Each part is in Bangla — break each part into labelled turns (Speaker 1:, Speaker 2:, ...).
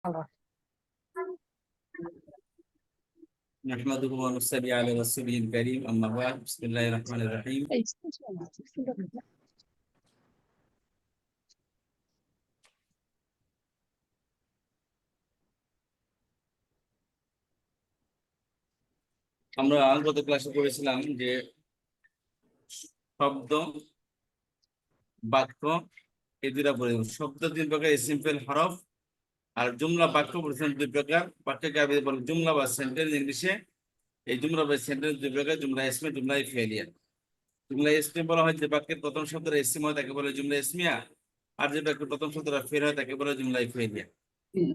Speaker 1: الله.
Speaker 2: نحمده ونصلي على رسوله الكريم أما بعد بسم الله الرحمن الرحيم আমরা গত ক্লাসে পড়েছিলাম যে শব্দ বাক্য এই দুইটা পড়ে শব্দ তিন প্রকার সিম্পল হরফ আর জুমলা বাক্য পড়েছিলাম দুই প্রকার বাক্যকে আগে বলে জুমলা বা সেন্টেন্স ইংলিশে এই জুমলা বা সেন্টেন্স দুই প্রকার জুমলা ইসমে জুমলা ফেলিয়া জুমলা ইসমে বলা হয় যে বাক্যের প্রথম শব্দটা ইসম হয় তাকে বলে জুমলা ইসমিয়া আর যে বাক্যের প্রথম শব্দটা ফেল হয় তাকে বলে জুমলা ফেলিয়া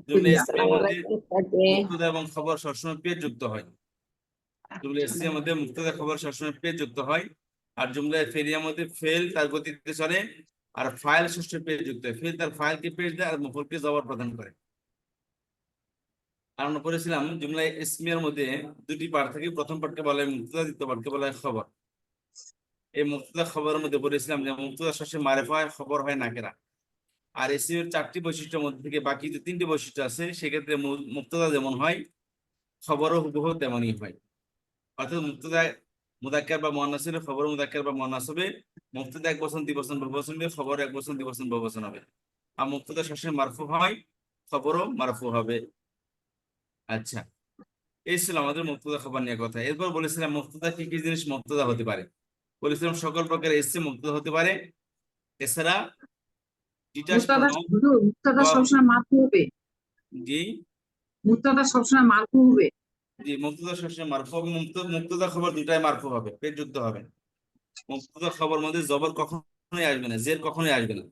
Speaker 2: জুমলা ইসমের মধ্যে মুক্তদা এবং খবর সবসময় পেয়ে যুক্ত হয় জুমলা ইসমের মধ্যে মুক্তদা খবর সবসময় পেয়ে যুক্ত হয় আর জুমলা ফেলিয়ার মধ্যে ফেল তার গতিতে চলে আর ফাইল সবসময় পেয়ে যুক্ত হয় ফেল তার ফাইলকে পেশ দেয় আর মফুলকে জবাব প্রদান করে আর আমরা পড়েছিলাম জুমলা ইসমিয়ার মধ্যে দুটি পার্ট থাকে প্রথম পার্টকে বলা হয় মুক্তদা দ্বিতীয় পার্টকে বলা হয় খবর এই মুক্তদা খবরের মধ্যে বলেছিলাম যে মুক্তদা সবসময় মারিফা হয় খবর হয় নাকেরা আর ইসমের চারটি বৈশিষ্ট্যের মধ্যে থেকে বাকি যে তিনটি বৈশিষ্ট্য আছে সেক্ষেত্রে মুক্তদা যেমন হয় খবরও হুবহু তেমনই হয় অর্থাৎ মুক্তদা মুদাক্কার বা মুআন্নাস হলে খবর মুদাক্কার বা মুআন্নাস হবে মুক্তদা এক বচন দ্বিবচন বহুবচন হবে খবর এক বচন দ্বিবচন বহুবচন হবে আর মুক্তদা সবসময় মারফু হয় খবরও মারফু হবে আচ্ছা এই ছিল আমাদের মুক্তদা খবর নিয়ে কথা এরপর বলেছিলাম মুক্তদা কি কি জিনিস মুক্তদা হতে পারে বলেছিলাম সকল প্রকার এসে মুক্তদা হতে পারে এছাড়া
Speaker 1: মুক্তাদা সবসময় মারফু হবে
Speaker 2: জি
Speaker 1: মুক্তাদা সবসময় মারফু হবে
Speaker 2: জি মুক্তদা সবসময় মারফু হবে মুক্তদা খবর দুটাই মারফু হবে পেট যুক্ত হবে মুক্তদা খবর মধ্যে জবর কখনোই আসবে না জের কখনোই আসবে না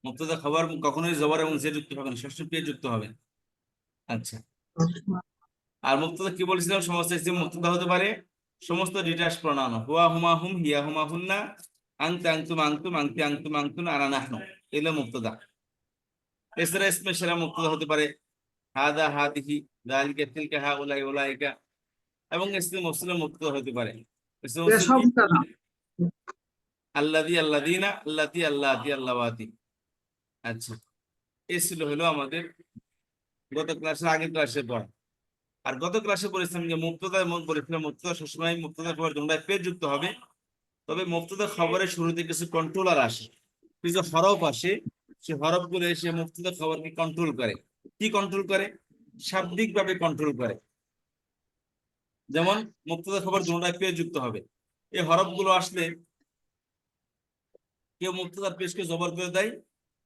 Speaker 2: মুক্তদা খবর কখনোই জবর এবং জের যুক্ত হবে না সবসময় পেট যুক্ত হবে আচ্ছা আর মুক্তদা কি বলেছিলাম সমস্ত ইসম মুক্তদা হতে পারে সমস্ত ডিটাচ প্রনাউন হুয়া হুমা হুম হিয়া হুমা হুন্না আনতা আনতুম আনতুম আনতি আনতুম আনতুন আনা নাহনু এগুলো মুক্তদা এছাড়া ইসমে সেরা মুক্তদা হতে পারে হাদা হাদিহি যালিকা তিলকা হাউলাই উলাইকা এবং ইসমে মৌসুলে মুক্তদা হতে পারে ইসমে মৌসুল আল্লাযী আল্লাযীনা আল্লাতী আল্লাতী আল্লাওয়াতি আচ্ছা এই ছিল হলো আমাদের গত ক্লাসের আগের ক্লাসে পড়া আর গত ক্লাসে বলেছিলাম যে মুক্তদা বলেছিলাম মুক্তদা সবসময় মুক্তদা খবর জুমলায় পেশ যুক্ত হবে তবে মুক্তদা খবরের শুরুতে কিছু কন্ট্রোলার আসে কিছু হরফ আসে সে হরফগুলো এসে মুক্তদা খবরকে কন্ট্রোল করে কি কন্ট্রোল করে শাব্দিক ভাবে কন্ট্রোল করে যেমন মুক্তদা খবর জুমলায় পেশ যুক্ত হবে এই হরফগুলো আসলে কেউ মুক্তদার পেশকে জবর করে দেয়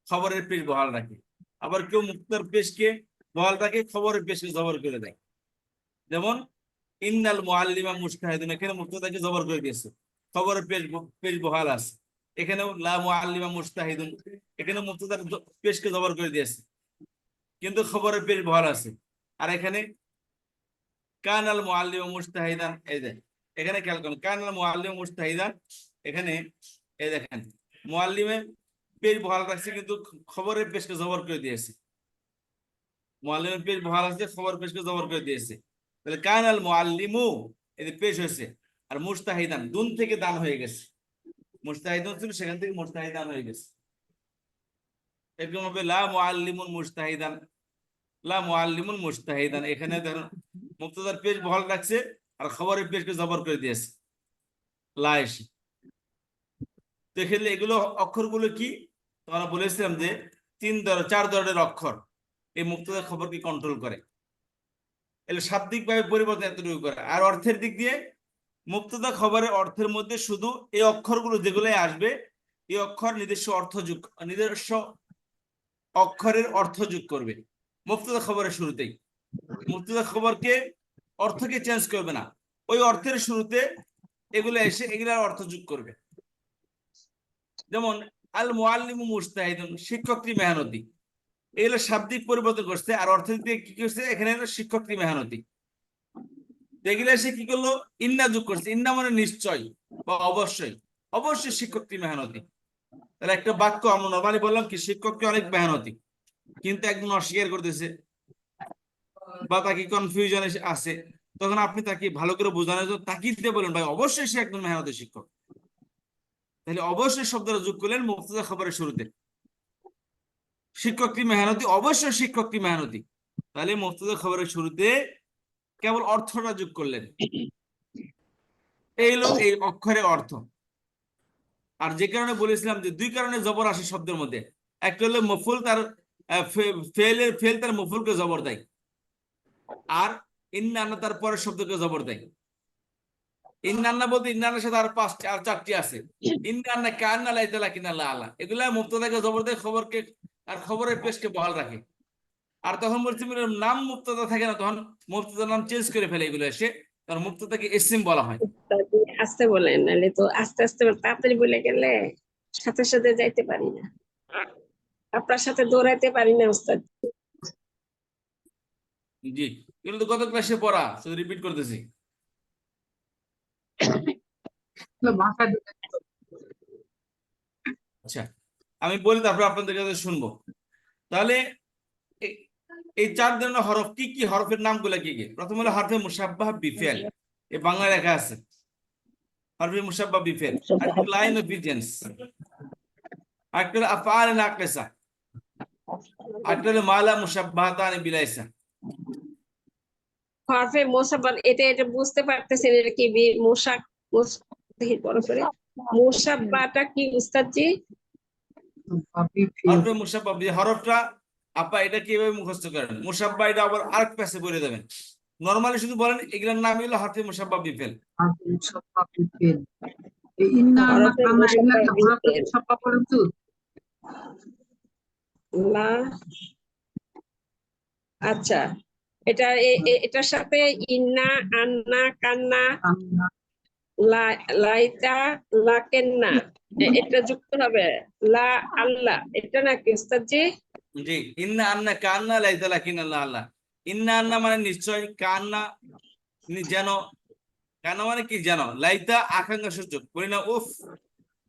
Speaker 2: খবরের পেশ বহাল রাখে আবার কেউ মুক্তদার পেশকে বহাল রাখে খবরের পেশকে জবর করে দেয় যেমন ইন্নাল মুআল্লিমা মুজতাহিদুন এখানে মুক্তদাকে জবর করে দিয়েছে খবরের পেশ বহাল আছে এখানেও লা মুআল্লিমা মুজতাহিদুন এখানে মুক্তদার পেশকে জবর করে দিয়েছে কিন্তু খবরের পেশ বহাল আছে আর এখানে কানাল মুআল্লিমা মুজতাহিদান এই যে এখানে খেয়াল করুন কানাল মুআল্লিমা মুজতাহিদান এখানে এই দেখেন মুআল্লিমে পেশ বহাল রাখছে কিন্তু খবরের পেশকে জবর করে দিয়েছে মুআল্লিমের পেশ বহাল আছে খবর পেশকে জবর করে দিয়েছে তাহলে কানাল মুআল্লিমু এই যে পেশ হয়েছে আর মুজতাহিদান দুন থেকে দান হয়ে গেছে মুজতাহিদুন ছিল সেখান থেকে মুজতাহিদান হয়ে গেছে এরকম হবে লা মুআল্লিমুন মুজতাহিদান লা মুআল্লিমুন মুজতাহিদান এখানে ধরুন মুক্তদার পেশ বহাল রাখছে আর খবরের পেশকে জবর করে দিয়েছে লা এসে দেখলে এগুলো অক্ষরগুলো কি তোমরা বলেছিলাম যে চার ধরনের অক্ষর এই মুক্তদা খবরকে কন্ট্রোল করে এগুলো শাব্দিক ভাবে পরিবর্তন এতটুকু করে আর অর্থের দিক দিয়ে মুক্তদা খবরের অর্থের মধ্যে শুধু এই অক্ষরগুলো যেগুলো আসবে এই অক্ষর নিজস্ব অক্ষরের অর্থ যোগ করবে মুক্তদা খবরের শুরুতেই মুক্তদা খবরকে অর্থকে চেঞ্জ করবে না ওই অর্থের শুরুতে এগুলো এসে এগুলার অর্থ যোগ করবে যেমন আল মুআল্লিমু মুজতাহিদুন শিক্ষকটি মেহনতি এগুলো শাব্দিক পরিবর্তন করছে আর অর্থের দিকে কি করছে এখানে শিক্ষকটি মেহনতি এগুলো এসে কি করলো ইন্না যোগ করছে ইন্না মানে নিশ্চয় বা অবশ্যই শিক্ষকটি মেহনতি তাহলে একটা বাক্য আমরা নরমালি বললাম কি শিক্ষকটি অনেক মেহনতি কিন্তু একজন অস্বীকার করতেছে বা তাকে কনফিউশন আছে তখন আপনি তাকে ভালো করে বোঝানোর জন্য তাকিদ দিয়ে বলেন ভাই অবশ্যই সে একজন মেহনতি শিক্ষক তাহলে অবশ্যই শব্দটা যোগ করলেন মুক্তদা খবরের শুরুতে শিক্ষকটি মেহনতি, অবশ্যই শিক্ষকটি মেহনতি। তাহলে মুবতাদা খবরের শুরুতে কেবল অর্থটা যোগ করলেন, এই হলো এই অক্ষরের অর্থ। আর যে কারণে বলেছিলাম যে দুই কারণে জবর আসে শব্দের মধ্যে, একটা হলো মফুল তার ফেল তার মফুলকে জবর দেয়, আর ইন্নান্না তার পরের শব্দকে জবর দেয়। ইন্নান্না বলতে ইন্নান্নার সাথে আর পাঁচটি আর চারটি আছে, ইন্নান্না কান্না লাইতা লাকিনা লা আলা, এগুলা মুবতাদাকে জবর দেয়, খবরকে আর খবরের পেশকে বহাল রাখে। আর তখন বলছি নাম মুবতাদা থাকে না, তখন মুবতাদার নাম চেঞ্জ করে ফেলে এগুলো এসে, কারণ মুবতাদাকে ইসম বলা হয়।
Speaker 3: উস্তাদি আস্তে বলেন, নাহলে তো আস্তে আস্তে তাড়াতাড়ি বলে গেলে সাথে সাথে যাইতে পারি না, আপনার সাথে দৌড়াইতে পারি না উস্তাদ।
Speaker 2: জি, এগুলো তো গত ক্লাসে পড়া, শুধু রিপিট করতেছি।
Speaker 1: ভাষা দিতে
Speaker 2: আচ্ছা, আমি বলি তারপর আপনাদের কাছে শুনবো। তাহলে এই চার ধরনের হরফ কি কি, হরফের নামগুলো কি কি? প্রথম হলো হরফে মুশাব্বাহ বিফেল, এই বাংলা লেখা আছে হরফে মুশাব্বাহ বিফেল। আরেকটা লাইন অফ ইজেন্স, আরেকটা হলো আফআল নাকিসা, আরেকটা হলো মালা মুশাব্বাহাতান বিলাইসা।
Speaker 3: হরফে মোসাব্বাত, এটা বুঝতে পারতেছেন, এটা কি মোশাক দেখি বড় করে, মোসাব্বাটা কি উস্তাদ জি?
Speaker 2: হরফে মুশাব্বাহ, হরফটা আপা এটা কিভাবে মুখস্থ করেন? মুশাব্বাহ এটা আবার আরেক পাশে বলে দেবেন, নরমালি শুধু বলেন এগুলোর নাম হলো হরফে মুশাব্বাহ বিফেল।
Speaker 3: হরফে মুশাব্বাহ বিফেল।
Speaker 1: ছাপ্পা পড়েন তো।
Speaker 3: লা, আচ্ছা, এটা এটার সাথে ইন্না, আন্না, কান্না, লাইতা, লাকেন্না, এটা যুক্ত হবে, লা আল্লাহ, এটা নাকি উস্তাদ জি?
Speaker 2: জি, ইন্না আন্না কান্না লাইতা লাকিনা লা আল্লাহ। ইন্না আন্না মানে নিশ্চয়, কান্না যেন, কেন মানে কি যেন, লাইতা আকাঙ্ক্ষা সূচক, বলি না উফ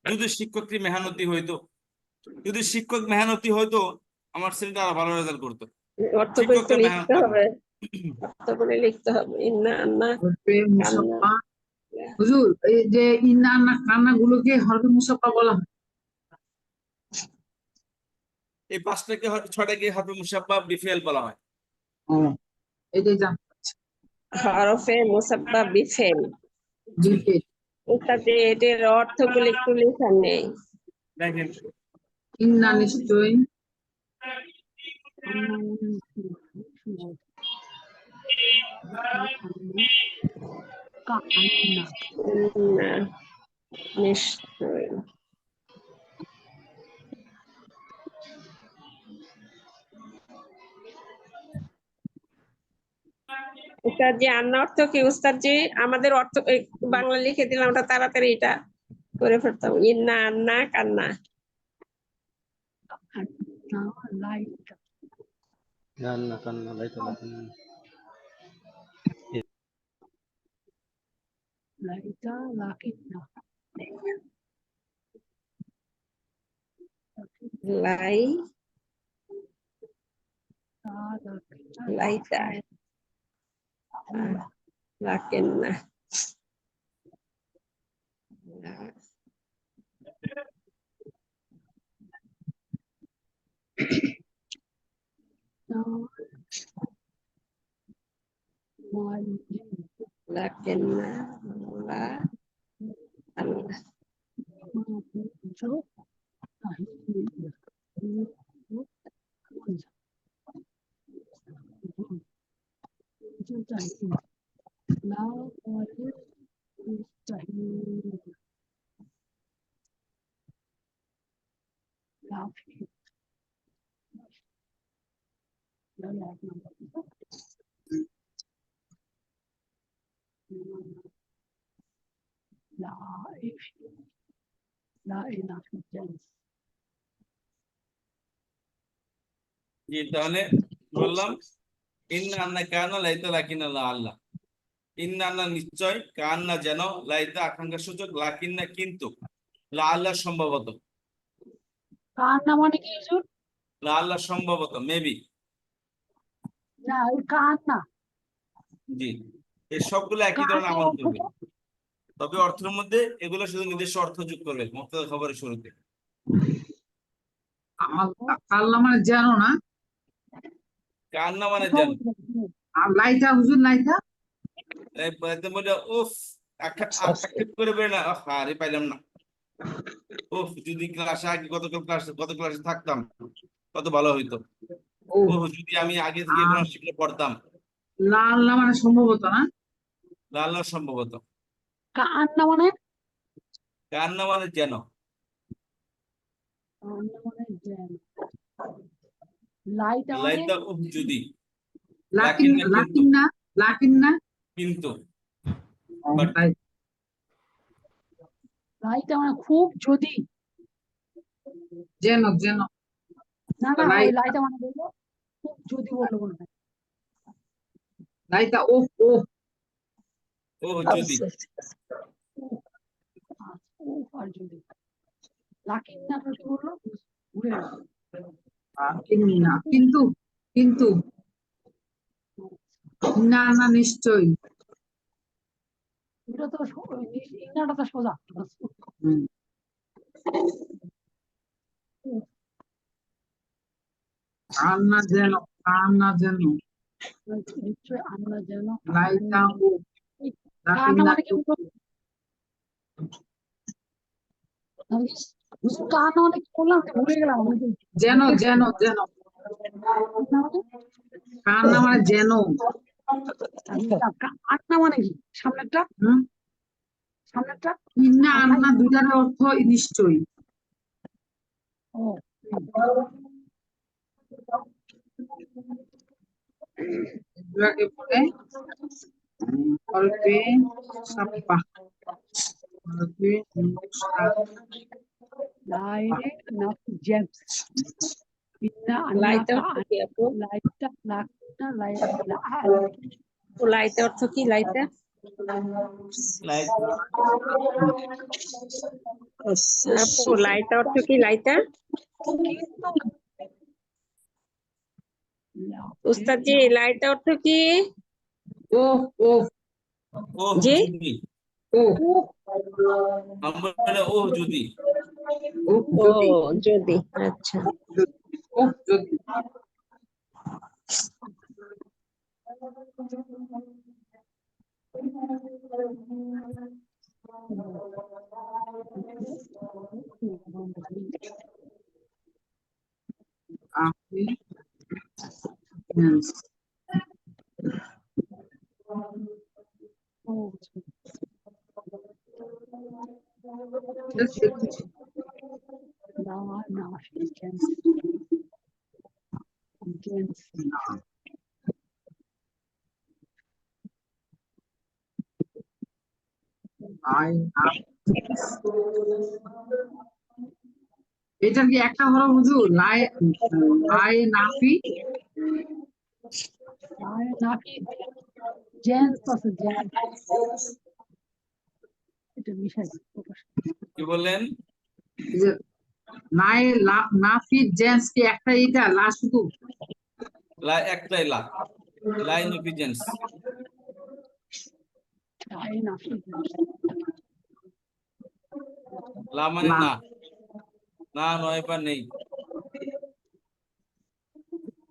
Speaker 2: যদি শিক্ষকটি মেহনতি হইতো, যদি শিক্ষক মেহনতি হইতো আমার ছেলেটা আরো ভালো রেজাল্ট করতো।
Speaker 3: অর্থ করে
Speaker 2: শিক্ষক
Speaker 3: তো
Speaker 2: তো মেহনত
Speaker 3: লিখতে
Speaker 2: করে।
Speaker 3: হবে, অর্থ করে লিখতে হবে, ইন্না আন্না কান্না।
Speaker 1: হুজুর, এই যে ইন্না আন্না কান্না গুলোকে হরফে মুসাফা বলা হয়।
Speaker 2: এই পাঁচটাকে ছয়টাকে হরফে মুশাব্বাহ বিফেল বলা হয়।
Speaker 1: এটাই জানতে চাচ্ছি।
Speaker 3: হরফে মুসাব্বাহ বিফেল,
Speaker 1: বিফেল।
Speaker 3: উস্তাদ এটার অর্থগুলো একটু লেখার নেই।
Speaker 2: দেখেন,
Speaker 1: ইন্না নিশ্চয়,
Speaker 3: ইন্না নিশ্চয়, উস্তাদ জি আন্না অর্থ কি উস্তাদ জি? আমাদের অর্থ বাংলা লিখে দিলাম, ওটা তাড়াতাড়ি এটা করে ফেলতাম। ইন্না আন্না কান্না,
Speaker 4: কান্না কান্না লাইতা লাকিনা
Speaker 3: লাই লাইতা লাকেন্না, লাকেন্না, লা আল্লাহ,
Speaker 2: জি তাহলে বললাম ইন্না আন্না কান্না লাইতা লাকিনা লা আল্লাহ। ইন্না আন্না নিশ্চয়, কান্না যেন, লাইতা আকাঙ্ক্ষা সূচক, লাকিন্না কিন্তু, লা আল্লাহ সম্ভবত।
Speaker 5: কান্না মানে কি হুজুর?
Speaker 2: লা আল্লাহ সম্ভবত, মেবি।
Speaker 5: না, ওই কান্না।
Speaker 2: জি, এই সবগুলো একই ধরনের
Speaker 5: কান্নার
Speaker 2: আমল
Speaker 5: অর্থ
Speaker 2: করবে,
Speaker 5: কি?
Speaker 2: তবে অর্থের মধ্যে এগুলো শুধু নিজস্ব অর্থ যোগ করবে মুবতাদা খবরের শুরুতে।
Speaker 1: আল্লাহ মানে যেন না।
Speaker 2: কান্না মানে
Speaker 5: কোথাও
Speaker 2: যেন।
Speaker 5: বলতে
Speaker 1: আর লাইটা হুজুর, লাইটা
Speaker 2: একদম বলে উফ, আক্ষেপ করে বের না, আরে পাইলাম না। উফ, যদি ক্লাসে আগে গত ক্লাসে থাকতাম কত ভালো হইতো।
Speaker 1: ও।
Speaker 2: ও, যদি আমি আগে থেকে
Speaker 1: আর
Speaker 2: কোরআন শিখলে পড়তাম।
Speaker 1: আল্লাহ মানে সম্ভবত না।
Speaker 2: আল্লাহ সম্ভবত।
Speaker 5: কান্না মানে
Speaker 2: কান্না মানে যেন।
Speaker 5: কান্না মানে জ্ঞান। লাইটা মানে
Speaker 2: লাইতা উফ যদি,
Speaker 1: লাকিন,
Speaker 2: লাকিন না কিন্তু।
Speaker 1: লাকিন না, লাকিন না।
Speaker 2: কিন্তু
Speaker 1: ও,
Speaker 2: বাট
Speaker 1: তাই।
Speaker 5: লাইটা মানে খুব যদি,
Speaker 1: যেন যেন
Speaker 5: না না
Speaker 1: লাই,
Speaker 5: ওই লাইটা মানে বললো খুব যদি বললো মনে হয়।
Speaker 1: লাইটা ও। ও
Speaker 2: ও যদি।
Speaker 5: আচ্ছা, ও আর যদি লাকিন না কি বললো ঘুরে গেল।
Speaker 1: না, কিন্তু, কিন্তু না না নিশ্চয়ই।
Speaker 5: এটা তো ইংরাটা তো সোজা।
Speaker 1: হুম। কার না যেন, কার না যেন
Speaker 5: নিশ্চয় আমরা যেন
Speaker 1: লাইটা ও। লাকিন
Speaker 5: কান্না
Speaker 1: না
Speaker 5: মানে কি বলতো? কান্না মানে কি বললাম তো ভুলে গেলাম আমি তো।
Speaker 1: যেন যেন যেন
Speaker 5: কান্না মানে
Speaker 1: কান্না মানে যেন।
Speaker 5: কান্না মানে কি সামনেরটা?
Speaker 1: হুম।
Speaker 5: সামনেরটা
Speaker 1: ইন্না
Speaker 5: কান্না
Speaker 1: আন্না দুইটার অর্থ নিশ্চয়ই।
Speaker 5: ও
Speaker 1: এগুলাকে বলে অল্পে সাপ্পা, অল্পে
Speaker 5: লাইনে না জেমস ইন্না
Speaker 3: লাইটা
Speaker 5: আন্নাকা
Speaker 3: অর্থ কি আপু?
Speaker 5: লাইটটা লাইটটা
Speaker 3: ও লাইটা অর্থ কি লাইটা?
Speaker 2: লাইট
Speaker 3: আপু লাইটা অর্থ কি লাইটা?
Speaker 5: কিন্তু
Speaker 3: উস্তাদ জি লাইটা অর্থ কি?
Speaker 1: ও। ও
Speaker 2: ও
Speaker 3: জি
Speaker 2: যদি,
Speaker 1: ও
Speaker 2: আমরা বলে ও যদি।
Speaker 1: ও
Speaker 3: ও
Speaker 1: যদি,
Speaker 3: যদি, আচ্ছা।
Speaker 1: ও যদি। আপনি yes. Just
Speaker 5: না না জেমস
Speaker 1: না। I have এটা কি একটা হলো হুজুর? লাই, লাই নাফি।
Speaker 5: নাকি জেন্স আছে জেন্স এটা বিষয় প্রকাশ
Speaker 2: কি বললেন?
Speaker 1: এই যে নাই নাফি জেন্স কি একটা, এটা লা শুধু।
Speaker 2: একটাই লা, লাইন অফ পিজেন্স।
Speaker 5: তাই নাকি
Speaker 2: লা মানে
Speaker 1: লা।
Speaker 2: না, না নয় বা নেই।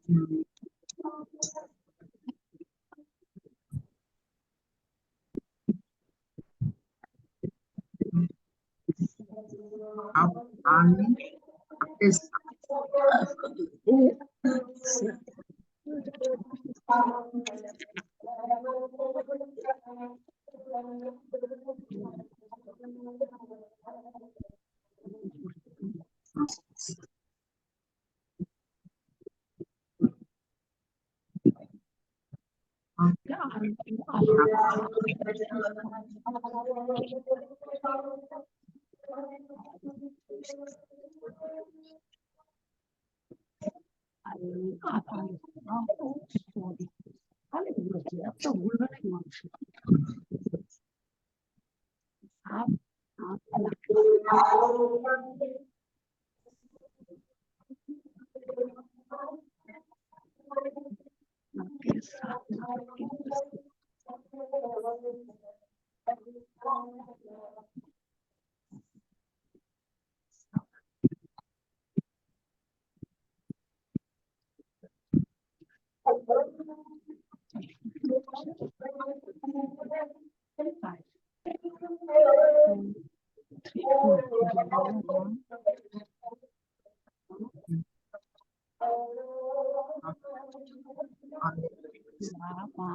Speaker 1: হুম, আমি
Speaker 5: এত ভুলবে নাকি মানুষ মা
Speaker 1: মা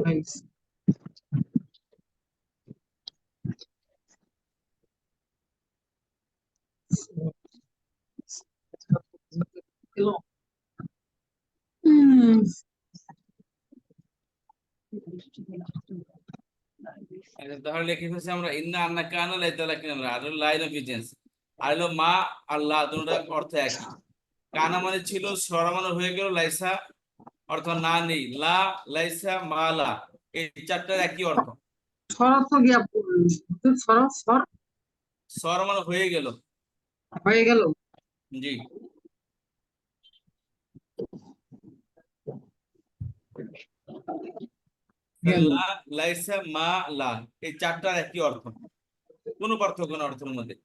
Speaker 1: Nice. Hmm.
Speaker 2: তাহলে লিখে ফেলছি আমরা ইন্না আন্না কানা লাইতা লাকিনা আর লাইন অফ ইজেন্স আর হলো মা আল্লাহ দুটোর অর্থ একই। কানা মানে ছিল, সরা মানে হয়ে গেল, লাইসা অর্থ না নেই, লা লাইসা মা লা, এই চারটার একই অর্থ।
Speaker 1: শরৎ গিয়া শরৎ সর
Speaker 2: সরা মানে হয়ে গেল।
Speaker 1: হয়ে গেল।
Speaker 2: জি লা লাইসা মা লা, এই চারটার একই অর্থ, কোনো পার্থক্য না অর্থের মধ্যে।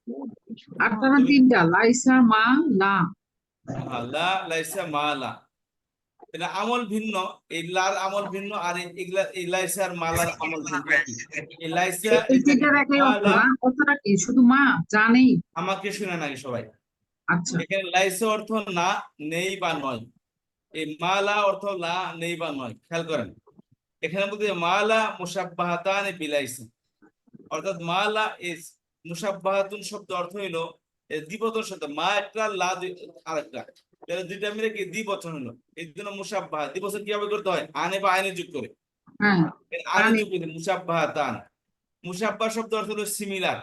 Speaker 1: আটটা না তিনটা? লাইসা মা লা।
Speaker 2: হ্যাঁ, লা লাইসা মা লা, এটা আমল ভিন্ন, এই লার আমল ভিন্ন, আর এগুলা এই লাইসা আর মালার আমল ভিন্ন। এই লাইসা
Speaker 1: এই তিনটার একই অর্থ
Speaker 2: মালা,
Speaker 1: না? কথাটা কি শুধু মা জানেই?
Speaker 2: আমাকে শুনে নাকি সবাই?
Speaker 1: আচ্ছা,
Speaker 2: এখানে লাইসা অর্থ না, নেই বা নয়। এই মালা অর্থ লা, নেই বা নয়। খেয়াল করেন, এখানে বলতে মালা মুসাব্বাহাতান বিলাইসা, অর্থাৎ মালা ইস মুসাব্বাহাতুন শব্দ অর্থ হইলো দ্বিবচন শব্দ। মা একটা, লা আরেকটা, তাহলে দুইটা মিলে কি দ্বিবচন হলো। এই জন্য মুসাব্বাহ দ্বিবচন কিভাবে করতে হয়? আনে বা আইনে যোগ করে।
Speaker 1: হ্যাঁ
Speaker 2: আনে
Speaker 1: জানি।
Speaker 2: যোগ করে মুসাব্বাহাতান। মুসাব্বাহ শব্দ অর্থ হলো সিমিলার,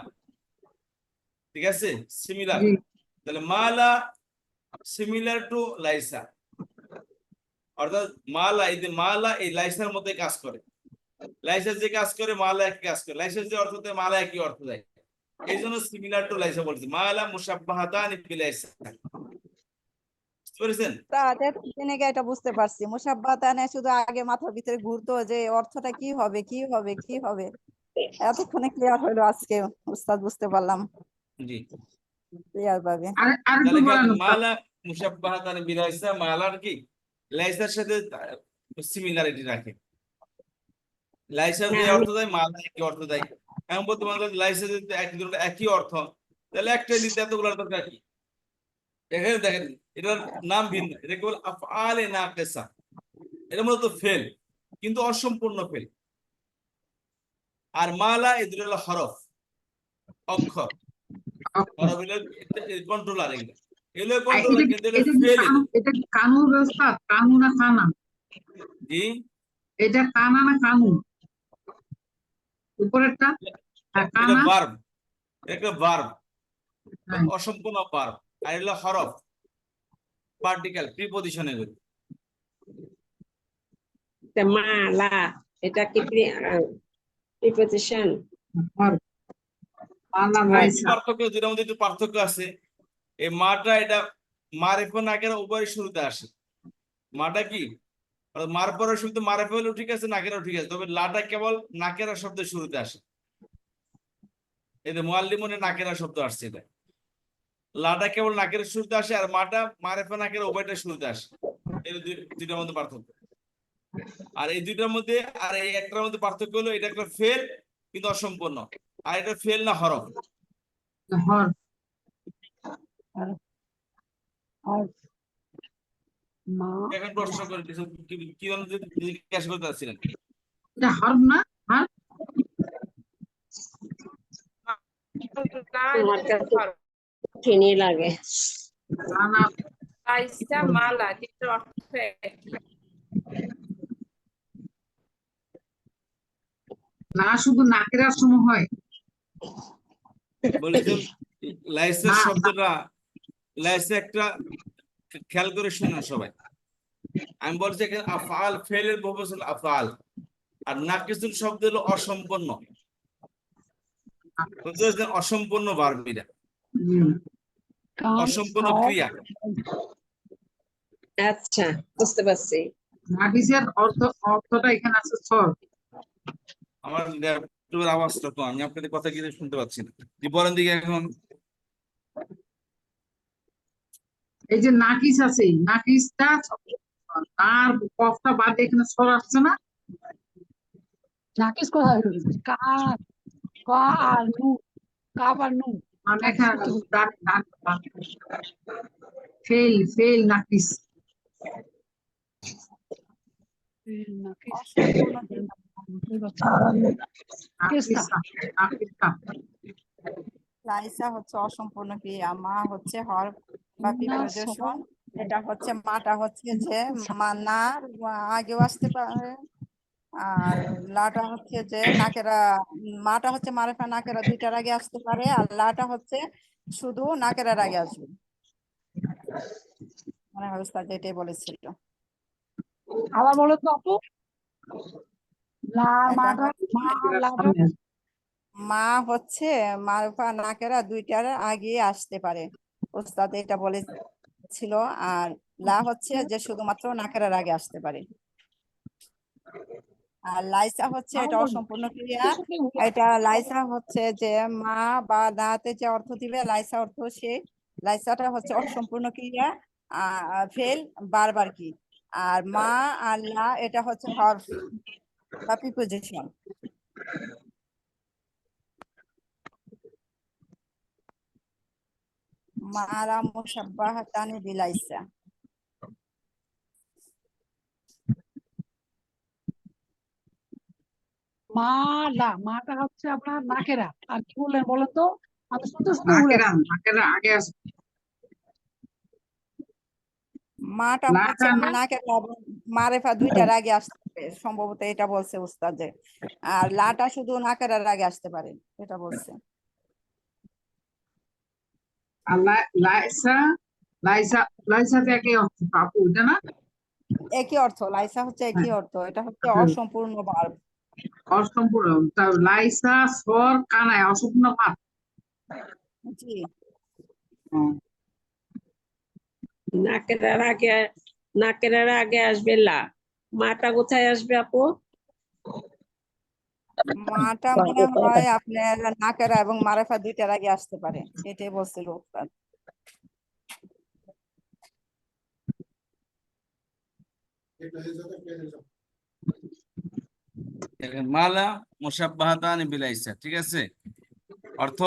Speaker 2: ঠিক আছে, সিমিলার।
Speaker 1: জি,
Speaker 2: তাহলে মালা সিমিলার টু লাইসা, অর্থাৎ মালা এই যে মালা এই লাইসার মধ্যে কাজ করে। লাইসেন্স যে কাজ করে মালা একই কাজ করে, লাইসেন্স যে অর্থ দেয় মালা একই অর্থ দেয়। এই জন্য সিমিলার টু লাইসা বলছে, মালা মুসাব্বাহাতান বিলাইসা। বুঝতে পেরেছেন?
Speaker 6: জেনে গিয়ে এটা বুঝতে পারছি, মুসাব্বাতানে শুধু আগে মাথার ভিতরে ঘুরতো যে অর্থটা কি হবে কি হবে কি হবে, এতক্ষণে ক্লিয়ার হলো আজকে উস্তাদ, বুঝতে পারলাম
Speaker 2: জি,
Speaker 6: ক্লিয়ার ভাবে।
Speaker 1: আরেকটু
Speaker 2: তাহলে
Speaker 1: বলেন উস্তাদ।
Speaker 2: মালা মুসাব্বাহাতান বিলাইসা, মালার কি লাইসার সাথে সিমিলারিটি রাখে। লাইসা যে
Speaker 3: হ্যাঁ,
Speaker 2: অর্থ দেয় মালা একই অর্থ দেয়। এমন বলতে পারেন লাইসা যদি একই অর্থ, তাহলে একটাই দিতে এতগুলোর দরকার কি? এখানে দেখেন এটার নাম ভিন্ন, এটা কেবল আফআলে নাকিসা, এটা মূলত ফেল, কিন্তু অসম্পূর্ণ ফেল। আর মালা এই দুটো হলো হরফ, অক্ষর। হরফ হলো কন্ট্রোলার, এগুলো কন্ট্রোলার, কিন্তু এটা
Speaker 1: এটা কি
Speaker 2: ফেল।
Speaker 1: কানু? এটা কি কানুর ব্যবস্থা? কানু না কানা?
Speaker 2: জি,
Speaker 1: এটা কানা না কানু? উপরেরটা? হ্যাঁ
Speaker 2: এটা
Speaker 1: কানা।
Speaker 2: ভার্ব, এটা ভার্ব,
Speaker 1: হ্যাঁ
Speaker 2: অসম্পূর্ণ ভার্ব। আর এগুলো হরফ, পার্টিকেল, প্রিপজিশন এগুলো।
Speaker 3: মা লা এটা কি প্রিপজিশন?
Speaker 1: হর মালা
Speaker 2: একটু
Speaker 1: লাইসা।
Speaker 2: পার্থক্য, যেটার মধ্যে একটু পার্থক্য আছে। এই মাটা এটা মারেফা নাকেরা উভয়ের শুরুতে আসে। মাটা কি মার পরের শুরুতে মারেফা হলেও ঠিক আছে, নাকেরাও ঠিক আছে, তবে লাটা কেবল নাকেরা শব্দের শুরুতে আসে। এই যে মুআল্লিমুনে নাকেরা শব্দ আসছে, এটা লাটা কেবল নাকের শুরুতে আসে, আর মাটা মারেফা নাকেরা উভয়টা শুরুতে আসে। এই দুইটার মধ্যে পার্থক্য। আর এই দুইটার মধ্যে আর এই একটার মধ্যে পার্থক্য হলো এটা একটা ফেল কিন্তু অসম্পূর্ণ, আর এটা ফেল না হরফ।
Speaker 1: হর
Speaker 5: আর মা
Speaker 2: এখন প্রশ্ন করে কি জিজ্ঞাসা করতে চাচ্ছিলেন?
Speaker 1: এটা হরফ না? হ্যাঁ,
Speaker 3: আমার কাছে কঠিনই লাগে।
Speaker 1: লানা
Speaker 7: লাইসা মালা যেটার অর্থ একই।
Speaker 1: না শুধু নাকেরার সময় হয়।
Speaker 2: বলেছেন লাইসের
Speaker 1: না,
Speaker 2: শব্দটা, লাইসে একটা খেয়াল করে শুনুন সবাই। আমি বলছি এখানে আফআল, ফেলের বহুবচন আফআল, আর নাকিসুল শব্দ হলো অসম্পূর্ণ। বুঝতে অসম্পূর্ণ ভার্ব এটা,
Speaker 1: হুম,
Speaker 5: কান
Speaker 2: অসম্পূর্ণ
Speaker 5: সাওয়াব
Speaker 2: ক্রিয়া।
Speaker 3: আচ্ছা, বুঝতে পারছি।
Speaker 1: নাফিসের অর্থটা এখানে আছে সর।
Speaker 2: আমার ল্যাপটপের আওয়াজটা তো আমি আপনাদের কথা কি শুনতে পাচ্ছি না। জি বলেন দিকে এখন।
Speaker 1: এই যে নাকিস আছে, নাকিসটা তার কফটা বাদে এখানে সর আসছে না?
Speaker 5: নাকিস কোথায় হলো? কান কা আর নু, কাব আর নু
Speaker 1: মানে
Speaker 5: নাকিস
Speaker 1: এখানে
Speaker 5: করতে বলি।
Speaker 1: ফেল নাকিস।
Speaker 5: নাকিস
Speaker 6: অসম্পূর্ণ
Speaker 5: বুঝতে পারছি না। কেসটা
Speaker 1: নাকিসটা
Speaker 6: লাইসা হচ্ছে অসম্পূর্ণ ক্রিয়া, মা হচ্ছে হরফ বা
Speaker 5: না
Speaker 6: প্রিপোজিশন। এটা হচ্ছে মাটা হচ্ছে যে না আগেও আসতে পারে, আর লাটা হচ্ছে যে নাকেরা, মাটা হচ্ছে মারেফা নাকেরা দুইটার আগে আসতে পারে, আর লাটা হচ্ছে শুধু নাকেরার আগে আসবে। মানে অবস্থা যেটাই বলেছিল।
Speaker 5: আবার বলো তো আপু। লা
Speaker 6: এটা
Speaker 5: মাটা
Speaker 6: হচ্ছে
Speaker 5: মা লাটা
Speaker 6: মা হচ্ছে মারফা নাকেরা দুইটার আগে আসতে পারে, ওস্তাদ এটা বলেছিল। আর লা হচ্ছে যে শুধুমাত্র নাকেরার আগে আসতে পারে। আর লাইসা হচ্ছে এটা অসম্পূর্ণ ক্রিয়া। এটা লাইসা হচ্ছে যে মা বা দাতে যে অর্থ দিবে, লাইসা অর্থ সে, লাইসাটা হচ্ছে অসম্পূর্ণ ক্রিয়া, ফেল বারবার কি। আর মা আর লা এটা হচ্ছে হরফ বা প্রিপোজিশন। মারা মুসাব্বাহাতানি বিলাইসা।
Speaker 5: মা লা, মাটা হচ্ছে আপনার নাকেরা। আর কি বললেন বলেন তো, আমি শুনতে শুনতে ভুলে গেছি।
Speaker 1: নাকেরা আগে আসবে।
Speaker 6: মাটা হচ্ছে
Speaker 1: লাটা না,
Speaker 6: নাকেরা এবং মারেফা দুইটার আগে আসতে পারে, সম্ভবত এটা বলছে উস্তাদে। আর লাটা শুধু নাকেরার আগে আসতে পারে, এটা বলছে।
Speaker 1: আর লাইসা লাইসা লাইসাতে একই অর্থ পাপু, এটা না?
Speaker 6: একই অর্থ, লাইসা হচ্ছে একই অর্থ, এটা হচ্ছে অসম্পূর্ণ ভার্ব।
Speaker 1: অসম্পূর্ণ। লাইসা সর কানায় অসম্পূর্ণ ভাব।
Speaker 6: জি,
Speaker 3: নাকেরার আগে আসবে লা। মাটা কোথায় আসবে আপু?
Speaker 6: মাটা মনে হয় আপনার নাকেরা এবং মারেফা দুইটার আগে আসতে পারে, এটাই বলছিল উস্তাদ।
Speaker 2: মালা মুসাব্বাহাতানি বিলাইসা, ঠিক আছে। অর্থ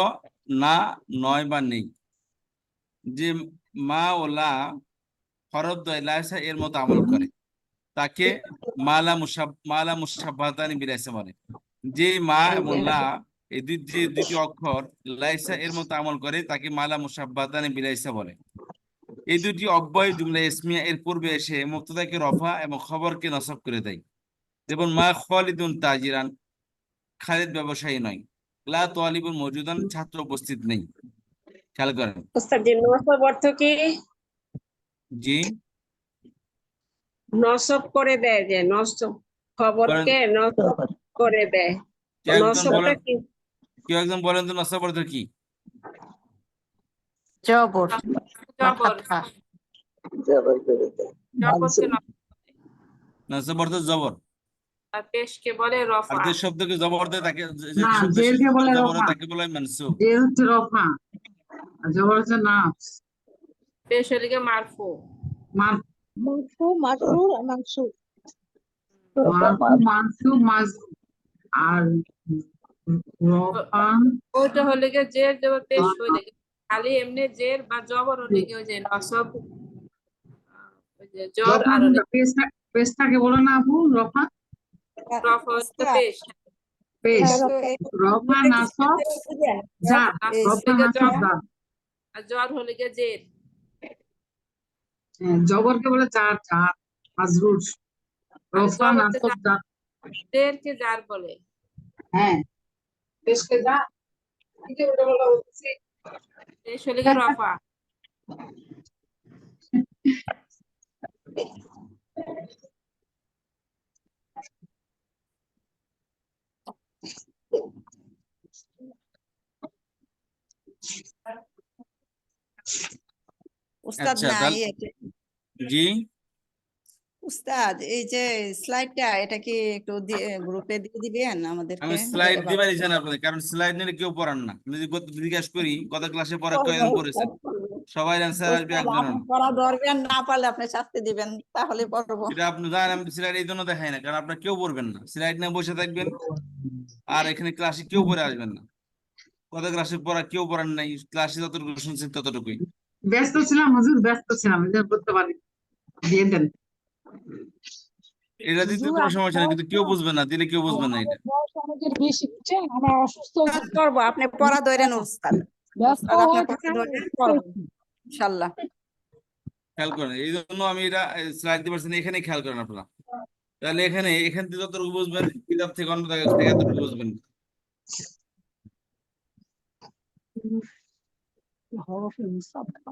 Speaker 2: না, নয় বা নেই। যে মা ও লা হরফ দ্বয় লাইসা এর মতো আমল করে তাকে মালা মুসাব্বাহাতানি বিলাইসা বলে। যে মা এবং লা এই যে দুটি অক্ষর লাইসা এর মতো আমল করে তাকে মালা মুসাব্বাহাতানি বিলাইসা বলে। এই দুটি অব্যয় জুমলা ইসমিয়া এর পূর্বে এসে মুবতাদাকে রফা এবং খবরকে নসব করে দেয়। যেমন মা খালিদুন তাজিরান, খালিদ ব্যবসায়ী নয়। লা তালিবুন মওজুদান, ছাত্র উপস্থিত নেই। খেয়াল করেন।
Speaker 3: ওস্তাদ জি, নসব অর্থ কি?
Speaker 2: জি
Speaker 3: নসব করে দেয়, যে নসব
Speaker 2: বলেন,
Speaker 3: খবরকে নসব করে দেয়।
Speaker 2: কেউ একজন
Speaker 3: নসবটা
Speaker 2: বলেন,
Speaker 3: কি?
Speaker 2: কেউ একজন বলেন তো নসব অর্থ কি?
Speaker 6: জবর বা
Speaker 7: জবর,
Speaker 6: ফাতহা।
Speaker 7: জবরকে
Speaker 2: নসব অর্থ জবর।
Speaker 7: পেশকে বলে
Speaker 2: আর
Speaker 7: রফা।
Speaker 2: যে শব্দকে জবর দেয় তাকে, যে
Speaker 1: না,
Speaker 2: শব্দ শেষে
Speaker 1: জেরকে বলে
Speaker 2: জবর হয়
Speaker 1: রফা।
Speaker 2: তাকে বলা হয় মানসুব।
Speaker 1: জের হচ্ছে রফা, আর জবর হচ্ছে নাফস।
Speaker 7: পেশ হলে গিয়ে মারফু।
Speaker 5: মারফু মারফুর আর মানসুব।
Speaker 1: মানসুব আর রফা
Speaker 7: ওইটা হলে গিয়ে জের জবর পেশ হইলে গিয়ে, খালি এমনি জের বা জবর হলে গিয়ে ওই যে নসব, ওই যে জ্বর
Speaker 1: রফা
Speaker 7: আর হলে
Speaker 1: পেশটাকে বলে না আপু রফা?
Speaker 7: রফা হচ্ছে
Speaker 6: উস্তাদ,
Speaker 7: পেশ,
Speaker 1: পেশ,
Speaker 6: তো এই
Speaker 1: রফা
Speaker 6: এটা কি
Speaker 1: নাসব
Speaker 6: বুঝলেন?
Speaker 1: জার,
Speaker 6: এই
Speaker 1: রফা
Speaker 7: নাসব
Speaker 1: নাসব
Speaker 7: জবর,
Speaker 1: জার।
Speaker 7: আর জ্বর হলে গিয়ে জের।
Speaker 1: হ্যাঁ, জবরকে বলে জার, জার মাজরুর।
Speaker 7: আর
Speaker 1: রফা
Speaker 7: জবরকে
Speaker 1: নাসব জার।
Speaker 7: জেরকে জার বলে।
Speaker 1: হ্যাঁ, পেশকে জার। এই যে ওটা বলা হচ্ছে।
Speaker 7: পেশ হলে গিয়ে রফা।
Speaker 6: উস্তাদ
Speaker 2: আচ্ছা
Speaker 6: নাই
Speaker 2: তাহলে
Speaker 6: এটা।
Speaker 2: জি,
Speaker 6: উস্তাদ, এই যে স্লাইডটা এটা কি একটু গ্রুপে দিয়ে দিবেন আমাদেরকে,
Speaker 2: আমি স্লাইড
Speaker 6: তাহলে ভালো
Speaker 2: দিবার
Speaker 6: হবে।
Speaker 2: ইচ্ছা না আপনাদের, কারণ স্লাইড নিলে কেউ পড়ান না। আমি যদি জিজ্ঞাসা করি কত ক্লাসে পড়া
Speaker 6: করবো
Speaker 2: কয়জন পড়েছেন,
Speaker 6: উস্তাদ, করবো।
Speaker 2: সবাই অ্যান্সার আসবে
Speaker 6: উস্তাদ,
Speaker 2: একজনের
Speaker 6: আপনি
Speaker 2: না।
Speaker 6: পড়া ধরবেন, না পারলে আপনি শাস্তি দিবেন, তাহলে পড়বো।
Speaker 2: এটা আপনি জানেন, আমি স্লাইড এই জন্য দেখাই না, কারণ আপনার কেউ পড়বেন না, স্লাইড নিয়ে বসে থাকবেন আর এখানে ক্লাসে কেউ পড়ে আসবেন না। কত ক্লাসে পড়া কেউ পড়ান নাই, ক্লাসে যতটুকু শুনছেন ততটুকুই।
Speaker 1: ব্যস্ত ছিলাম হুজুর, ব্যস্ত ছিলাম, এই জন্য করতে পারি। দিয়ে দেন।
Speaker 2: এটা দিতে
Speaker 5: হুজুর
Speaker 2: কোনো
Speaker 5: আমি
Speaker 2: সমস্যা নেই, কিন্তু কেউ বুঝবে না, দিলে কেউ বুঝবে না
Speaker 5: আমাদের
Speaker 2: এটা।
Speaker 5: বয়স অনেকের বেশি, বুঝছেন, আমরা অসুস্থ হয়ে
Speaker 6: উস্তাদ,
Speaker 5: থাকি,
Speaker 6: করবো, আপনি পড়া ধরেন উস্তাদ।
Speaker 5: ব্যস্ত
Speaker 6: উস্তাদ, আপনি
Speaker 5: হয়ে
Speaker 6: পড়া
Speaker 5: থাকার
Speaker 6: ধরেন,
Speaker 5: অসুস্থ
Speaker 6: করবো
Speaker 5: হয়েছি।
Speaker 6: ইনশাল্লাহ।
Speaker 2: খেয়াল করেন, এই জন্য আমি এটা স্লাইড দিতে পারছি না, এখানে খেয়াল করেন আপনারা। তাহলে এখান থেকে যতটুকু বুঝবেন, কিতাব থেকে অন্য জায়গা থেকে এতটুকু বুঝবেন।
Speaker 5: হরফে মুসাফা,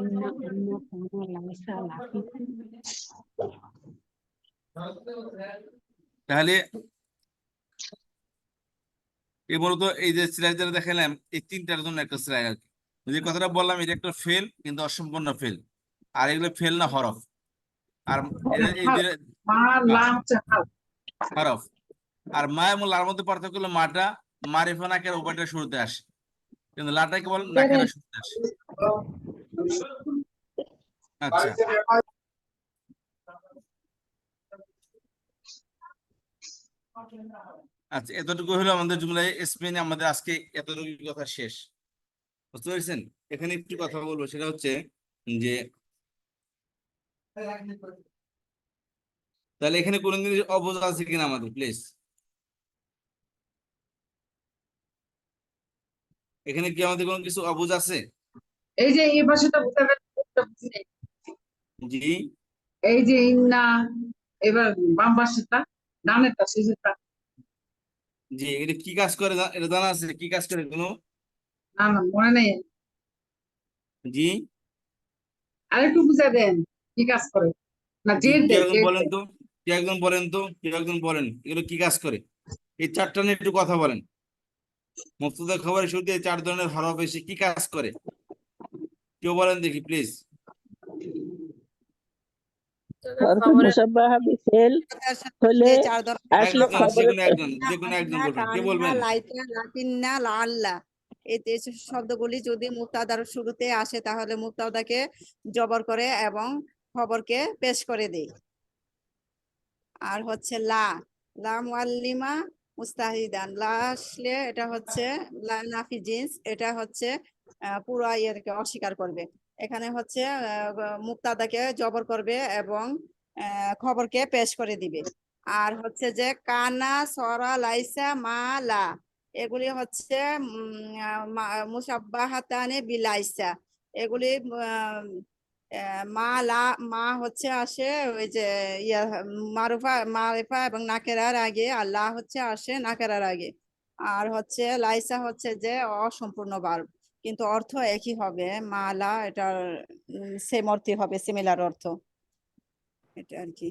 Speaker 5: ইন্না আন্না কানা লাইসা লাফি।
Speaker 2: তাহলে এই মূলত এই যে স্লাইড যেটা দেখালাম, এই তিনটার জন্য একটা স্লাইড আর কি। যে কথাটা বললাম, এটা একটা ফেল, কিন্তু অসম্পূর্ণ ফেল। আর এগুলো ফেল না, হরফ। আর এই
Speaker 1: হাল,
Speaker 2: যে
Speaker 1: মা লা হচ্ছে হাল।
Speaker 2: হরফ। আর মা এবং লার মধ্যে পার্থক্য হলো, মাটা মারিফা নাকের উভয়টা শুরুতে আসে, কিন্তু লাটা কেবল নাকেরা শুরুতে আসে। আচ্ছা, আচ্ছা, এতটুকু হলো আমাদের জুমলায় স্পেনে। আমাদের আজকে এতটুকু কথা শেষ, বুঝতে পেরেছেন? এখানে একটু কথা বলবো, সেটা হচ্ছে যে তাহলে এখানে কোন জিনিস অবুঝ আছে কিনা আমাদের, প্লিজ। এখানে কি আমাদের কোনো কিছু অবুঝ আছে?
Speaker 1: এই যে এই ভাষাটা বুঝতে পারছি, ওটা বুঝি নাই।
Speaker 2: জি,
Speaker 1: এই যে ইন্না, এবার বাম পাশেরটা, ডানেরটা, শেষেরটা।
Speaker 2: জি, এটা কি কাজ করে এটা জানা আছে? কি কাজ করে কোনো?
Speaker 1: না না, মনে নেই।
Speaker 2: জি,
Speaker 1: আরেকটু বুঝাই দেন, কি কাজ করে। না,
Speaker 2: জি,
Speaker 1: জেড
Speaker 2: কে
Speaker 1: দেয়,
Speaker 2: একজন
Speaker 1: জেড
Speaker 2: বলেন
Speaker 1: দেয়।
Speaker 2: তো, কে একজন বলেন তো, কে একজন বলেন এগুলো কি কাজ করে? এই চারটা নিয়ে একটু কথা বলেন। মুক্তদা খবরের শুরুতে এই চার ধরনের হরফ এসে কি কাজ করে, কেউ বলেন দেখি, প্লিজ।
Speaker 8: হরফে
Speaker 7: খবরের
Speaker 8: মুসাব্বাহা বিফেল
Speaker 6: তার সাথে
Speaker 8: হলে
Speaker 6: যে চার ধরনের
Speaker 8: আসলে
Speaker 2: একজন, যে
Speaker 8: খবরের
Speaker 2: কোনো একজন,
Speaker 6: ইন্না,
Speaker 2: যে কোনো একজন
Speaker 6: আন্না,
Speaker 2: বলবেন, কে
Speaker 6: কান্না,
Speaker 2: বলবেন?
Speaker 6: লাইতা, লাকিন্না, লাআল্লা, এই যে শব্দগুলি যদি মুবতাদার শুরুতে আসে তাহলে মুবতাদাকে জবর করে এবং খবরকে পেশ করে দেয়। আর হচ্ছে লা, লা মুআল্লিমা মুস্তাহিদান, লা আসলে এটা হচ্ছে লা নাফি জিন্স, এটা হচ্ছে পুরো ইয়েকে অস্বীকার করবে। এখানে হচ্ছে মুবতাদাকে জবর করবে এবং খবরকে পেশ করে দিবে। আর হচ্ছে যে কানা, সরা, লাইসা, মা, লা, এগুলি হচ্ছে মুসাব্বাহাতানে বিলাইসা। এগুলি মা, লা, মা হচ্ছে আসে ওই যে ইয়া মারুফা, মারিফা এবং নাকেরার আগে, আর লা হচ্ছে আসে নাকেরার আগে। আর হচ্ছে লাইসা হচ্ছে যে অসম্পূর্ণ ভার্ব, কিন্তু অর্থ একই হবে। মা, লা, এটার সেম অর্থই হবে, সিমিলার অর্থ, এটা আর কি।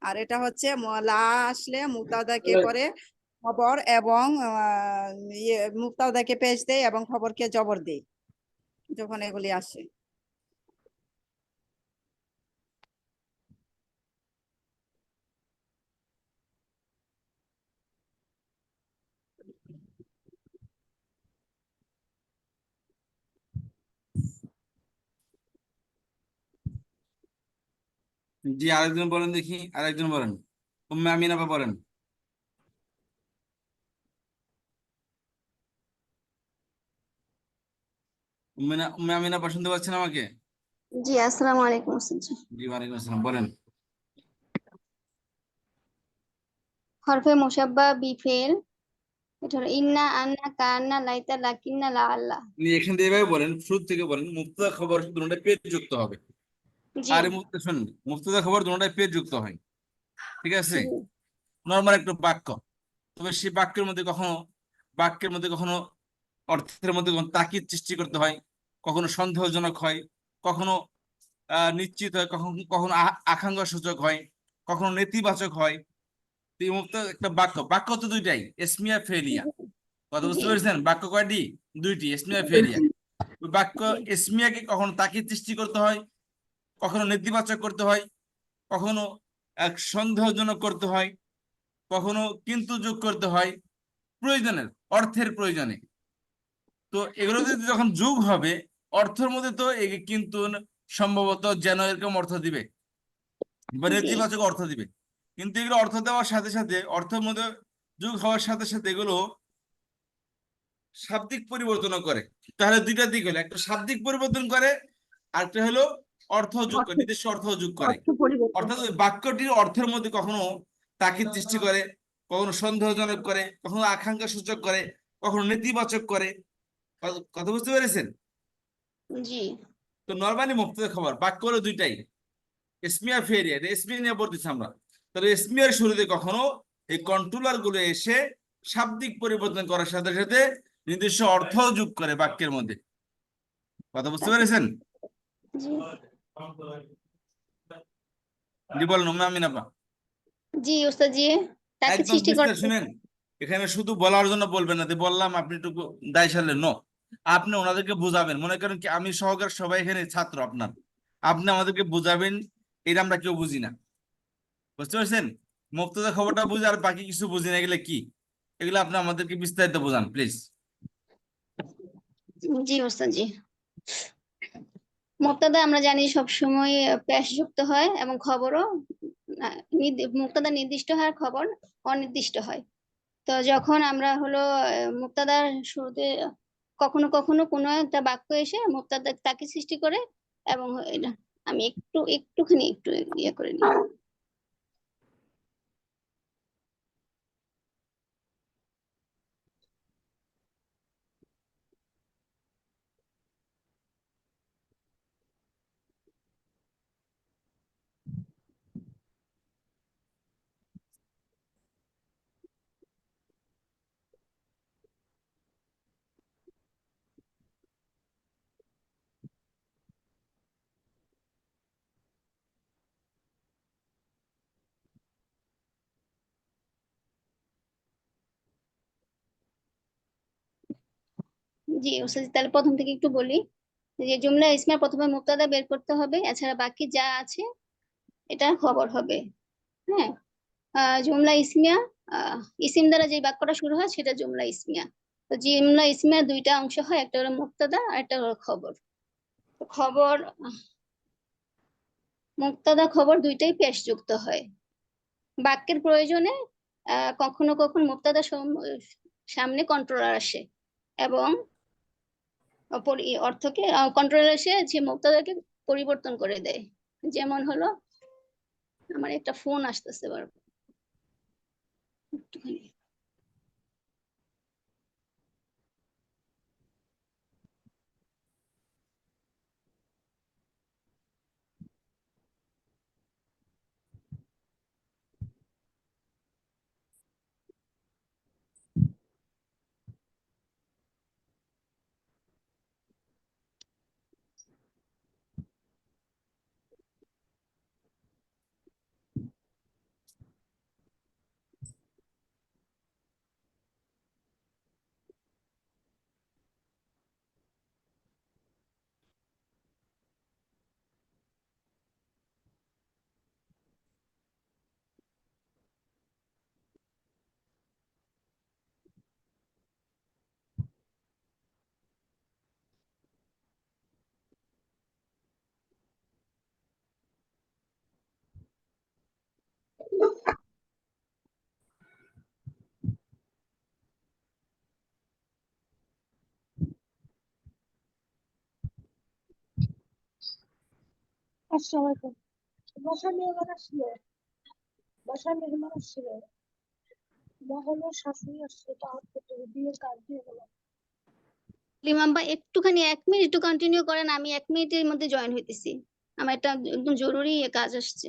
Speaker 6: আর এটা হচ্ছে লা আসলে মুবতাদাকে করে খবর এবং মুবতাদাকে পেশ দেয় এবং খবরকে জবর দেয় যখন এগুলি আসে।
Speaker 2: জি, আরেকজন বলেন দেখি, আরেকজন বলেন। উম্মে আমিনা আপা বলেন। উম্মে আমিনা আপা শুনতে পাচ্ছেন আমাকে?
Speaker 9: জি আসসালামু আলাইকুম ওস্তাদ জি।
Speaker 2: জি ওয়ালাইকুম আসসালাম, বলেন।
Speaker 9: হরফে মুসাব্বা বিফেল, এটা হলো ইন্না আন্না কান্না লাইতা লাকিন্না লা আল্লাহ।
Speaker 2: আপনি এখান থেকে এভাবে বলেন, শুরু থেকে বলেন, মুক্তদা খবর দুটোটাই পেজ যুক্ত হবে।
Speaker 9: জি
Speaker 2: আর শুনুন, মুক্তদা খবর দুটোটাই পেজ যুক্ত হয়, ঠিক আছে?
Speaker 9: জি
Speaker 2: নর্মাল একটা বাক্য, তবে সেই বাক্যের মধ্যে কখনো অর্থের মধ্যে কখনো তাকিদ সৃষ্টি করতে হয়, কখনো সন্দেহজনক হয়, কখনো নিশ্চিত হয়, কখনো কখনো আকাঙ্ক্ষা সূচক হয়, কখনো নেতিবাচক হয়। তো এই মুক্ত একটা বাক্য তো দুইটাই, এসমিয়া ফেলিয়া। কথা
Speaker 9: জি
Speaker 2: বুঝতে পেরেছেন? বাক্য কয়টি? দুইটি, এসমিয়া ফেলিয়া। ওই বাক্য
Speaker 9: জি
Speaker 2: এসমিয়াকে কখনো তাকিদ সৃষ্টি করতে হয়, কখনো নেতিবাচক করতে হয়, কখনো সন্দেহজনক করতে হয়, কখনো কিন্তু যোগ করতে হয় প্রয়োজনের, অর্থের প্রয়োজনে। তো এগুলো যদি যখন যোগ হবে অর্থের মধ্যে, তো কিন্তু সম্ভবত যেন এরকম অর্থ দিবে বা
Speaker 9: জি
Speaker 2: নেতিবাচক অর্থ দিবে। কিন্তু এগুলো অর্থ দেওয়ার সাথে সাথে, অর্থের মধ্যে যোগ হওয়ার সাথে সাথে এগুলো শাব্দিক পরিবর্তন করে। তাহলে দুইটা দিক হলো, একটা শাব্দিক পরিবর্তন করে, আর একটা হলো অর্থ যোগ করে, নিজস্ব অর্থ যোগ করে।
Speaker 9: অর্থ পরিবর্তন
Speaker 2: অর্থাৎ
Speaker 9: করে।
Speaker 2: ওই বাক্যটির অর্থের মধ্যে কখনো তাকিদ সৃষ্টি করে, কখনো সন্দেহজনক করে, কখনো আকাঙ্ক্ষা সূচক করে, কখনো নেতিবাচক করে। কথা বুঝতে পেরেছেন?
Speaker 9: জি
Speaker 2: তো নরমালি মুক্তদা খবর বাক্য হলো দুইটাই, এসমিয়া ফেরিয়া, এসমিয়া নিয়ে পড়তেছি আমরা। তাহলে এসমিয়ার শুরুতে কখনো এই কন্ট্রোলার গুলো এসে শাব্দিক পরিবর্তন করার সাথে সাথে নিজস্ব অর্থ যোগ করে বাক্যের মধ্যে। কথা বুঝতে
Speaker 9: আচ্ছা
Speaker 2: পেরেছেন?
Speaker 9: জি
Speaker 2: জি বলেন আমিন আপা।
Speaker 9: জি ওস্তাদ জি, তাকে
Speaker 2: একদম
Speaker 9: সৃষ্টি
Speaker 2: পৃষ্ঠা
Speaker 9: করতে।
Speaker 2: শুনেন, এখানে শুধু বলার জন্য বলবেন না যে বললাম আপনি একটু দায় সারলেন, নো। আপনি ওনাদেরকে বুঝাবেন, মনে করেন কি আমি সহকার সবাই এখানে ছাত্র আপনার, আপনি আমাদেরকে বুঝাবেন, এটা আমরা কেউ বুঝি না। বুঝতে পারছেন? মুক্তদা খবরটা বুঝে আর বাকি কিছু বুঝি না, এগুলো কি? এগুলো আপনি আমাদেরকে বিস্তারিত বোঝান প্লিজ।
Speaker 9: জি ওস্তাদ জি। মুক্তাদা আমরা জানি সব সময় পেশ যুক্ত হয় এবং খবরও মুক্তাদা নির্দিষ্ট হয় আর খবর অনির্দিষ্ট হয়। তো যখন আমরা হলো মুক্তাদার শুরুতে কখনো কখনো কোনো একটা বাক্য এসে মুক্তাদা তাকে সৃষ্টি করে, এবং আমি একটুখানি ইয়ে করে নিই। জি ওস্তাদ, তাহলে প্রথম থেকে একটু বলি যে জুমলা ইসমার প্রথমে মুক্তাদা বের করতে হবে, এছাড়া বাকি যা আছে এটা খবর হবে। হ্যাঁ, জুমলা ইসমিয়া, ইসিম দ্বারা যে বাক্যটা শুরু হয় সেটা জুমলা ইসমিয়া। তো জুমলা ইসমিয়া দুইটা অংশ হয়, একটা হলো মুক্তাদা আর একটা হলো খবর। তো খবর, মুক্তাদা খবর দুইটাই পেশ যুক্ত হয় বাক্যের প্রয়োজনে। কখনো কখনো মুক্তাদা সামনে কন্ট্রোলার আসে এবং অর্থকে কন্ট্রোলার এসে যে মুক্তাদাকে পরিবর্তন করে দেয়। যেমন হলো, আমার একটা ফোন আসতেছে বারবার, একটুখানি।
Speaker 5: আসসালামু আলাইকুম। বাসায় মেহমান আসছিল, বাসায় মেহমান আসছিল, মহলে শাশুড়ি আসছে, তার থেকে বিয়ের কাজ দিয়ে গেল।
Speaker 9: লিমাম ভাই একটুখানি 1 মিনিট একটু কন্টিনিউ করেন, আমি 1 মিনিটের মধ্যে জয়েন হইতেছি, আমার একটা একদম জরুরি কাজ আসছে।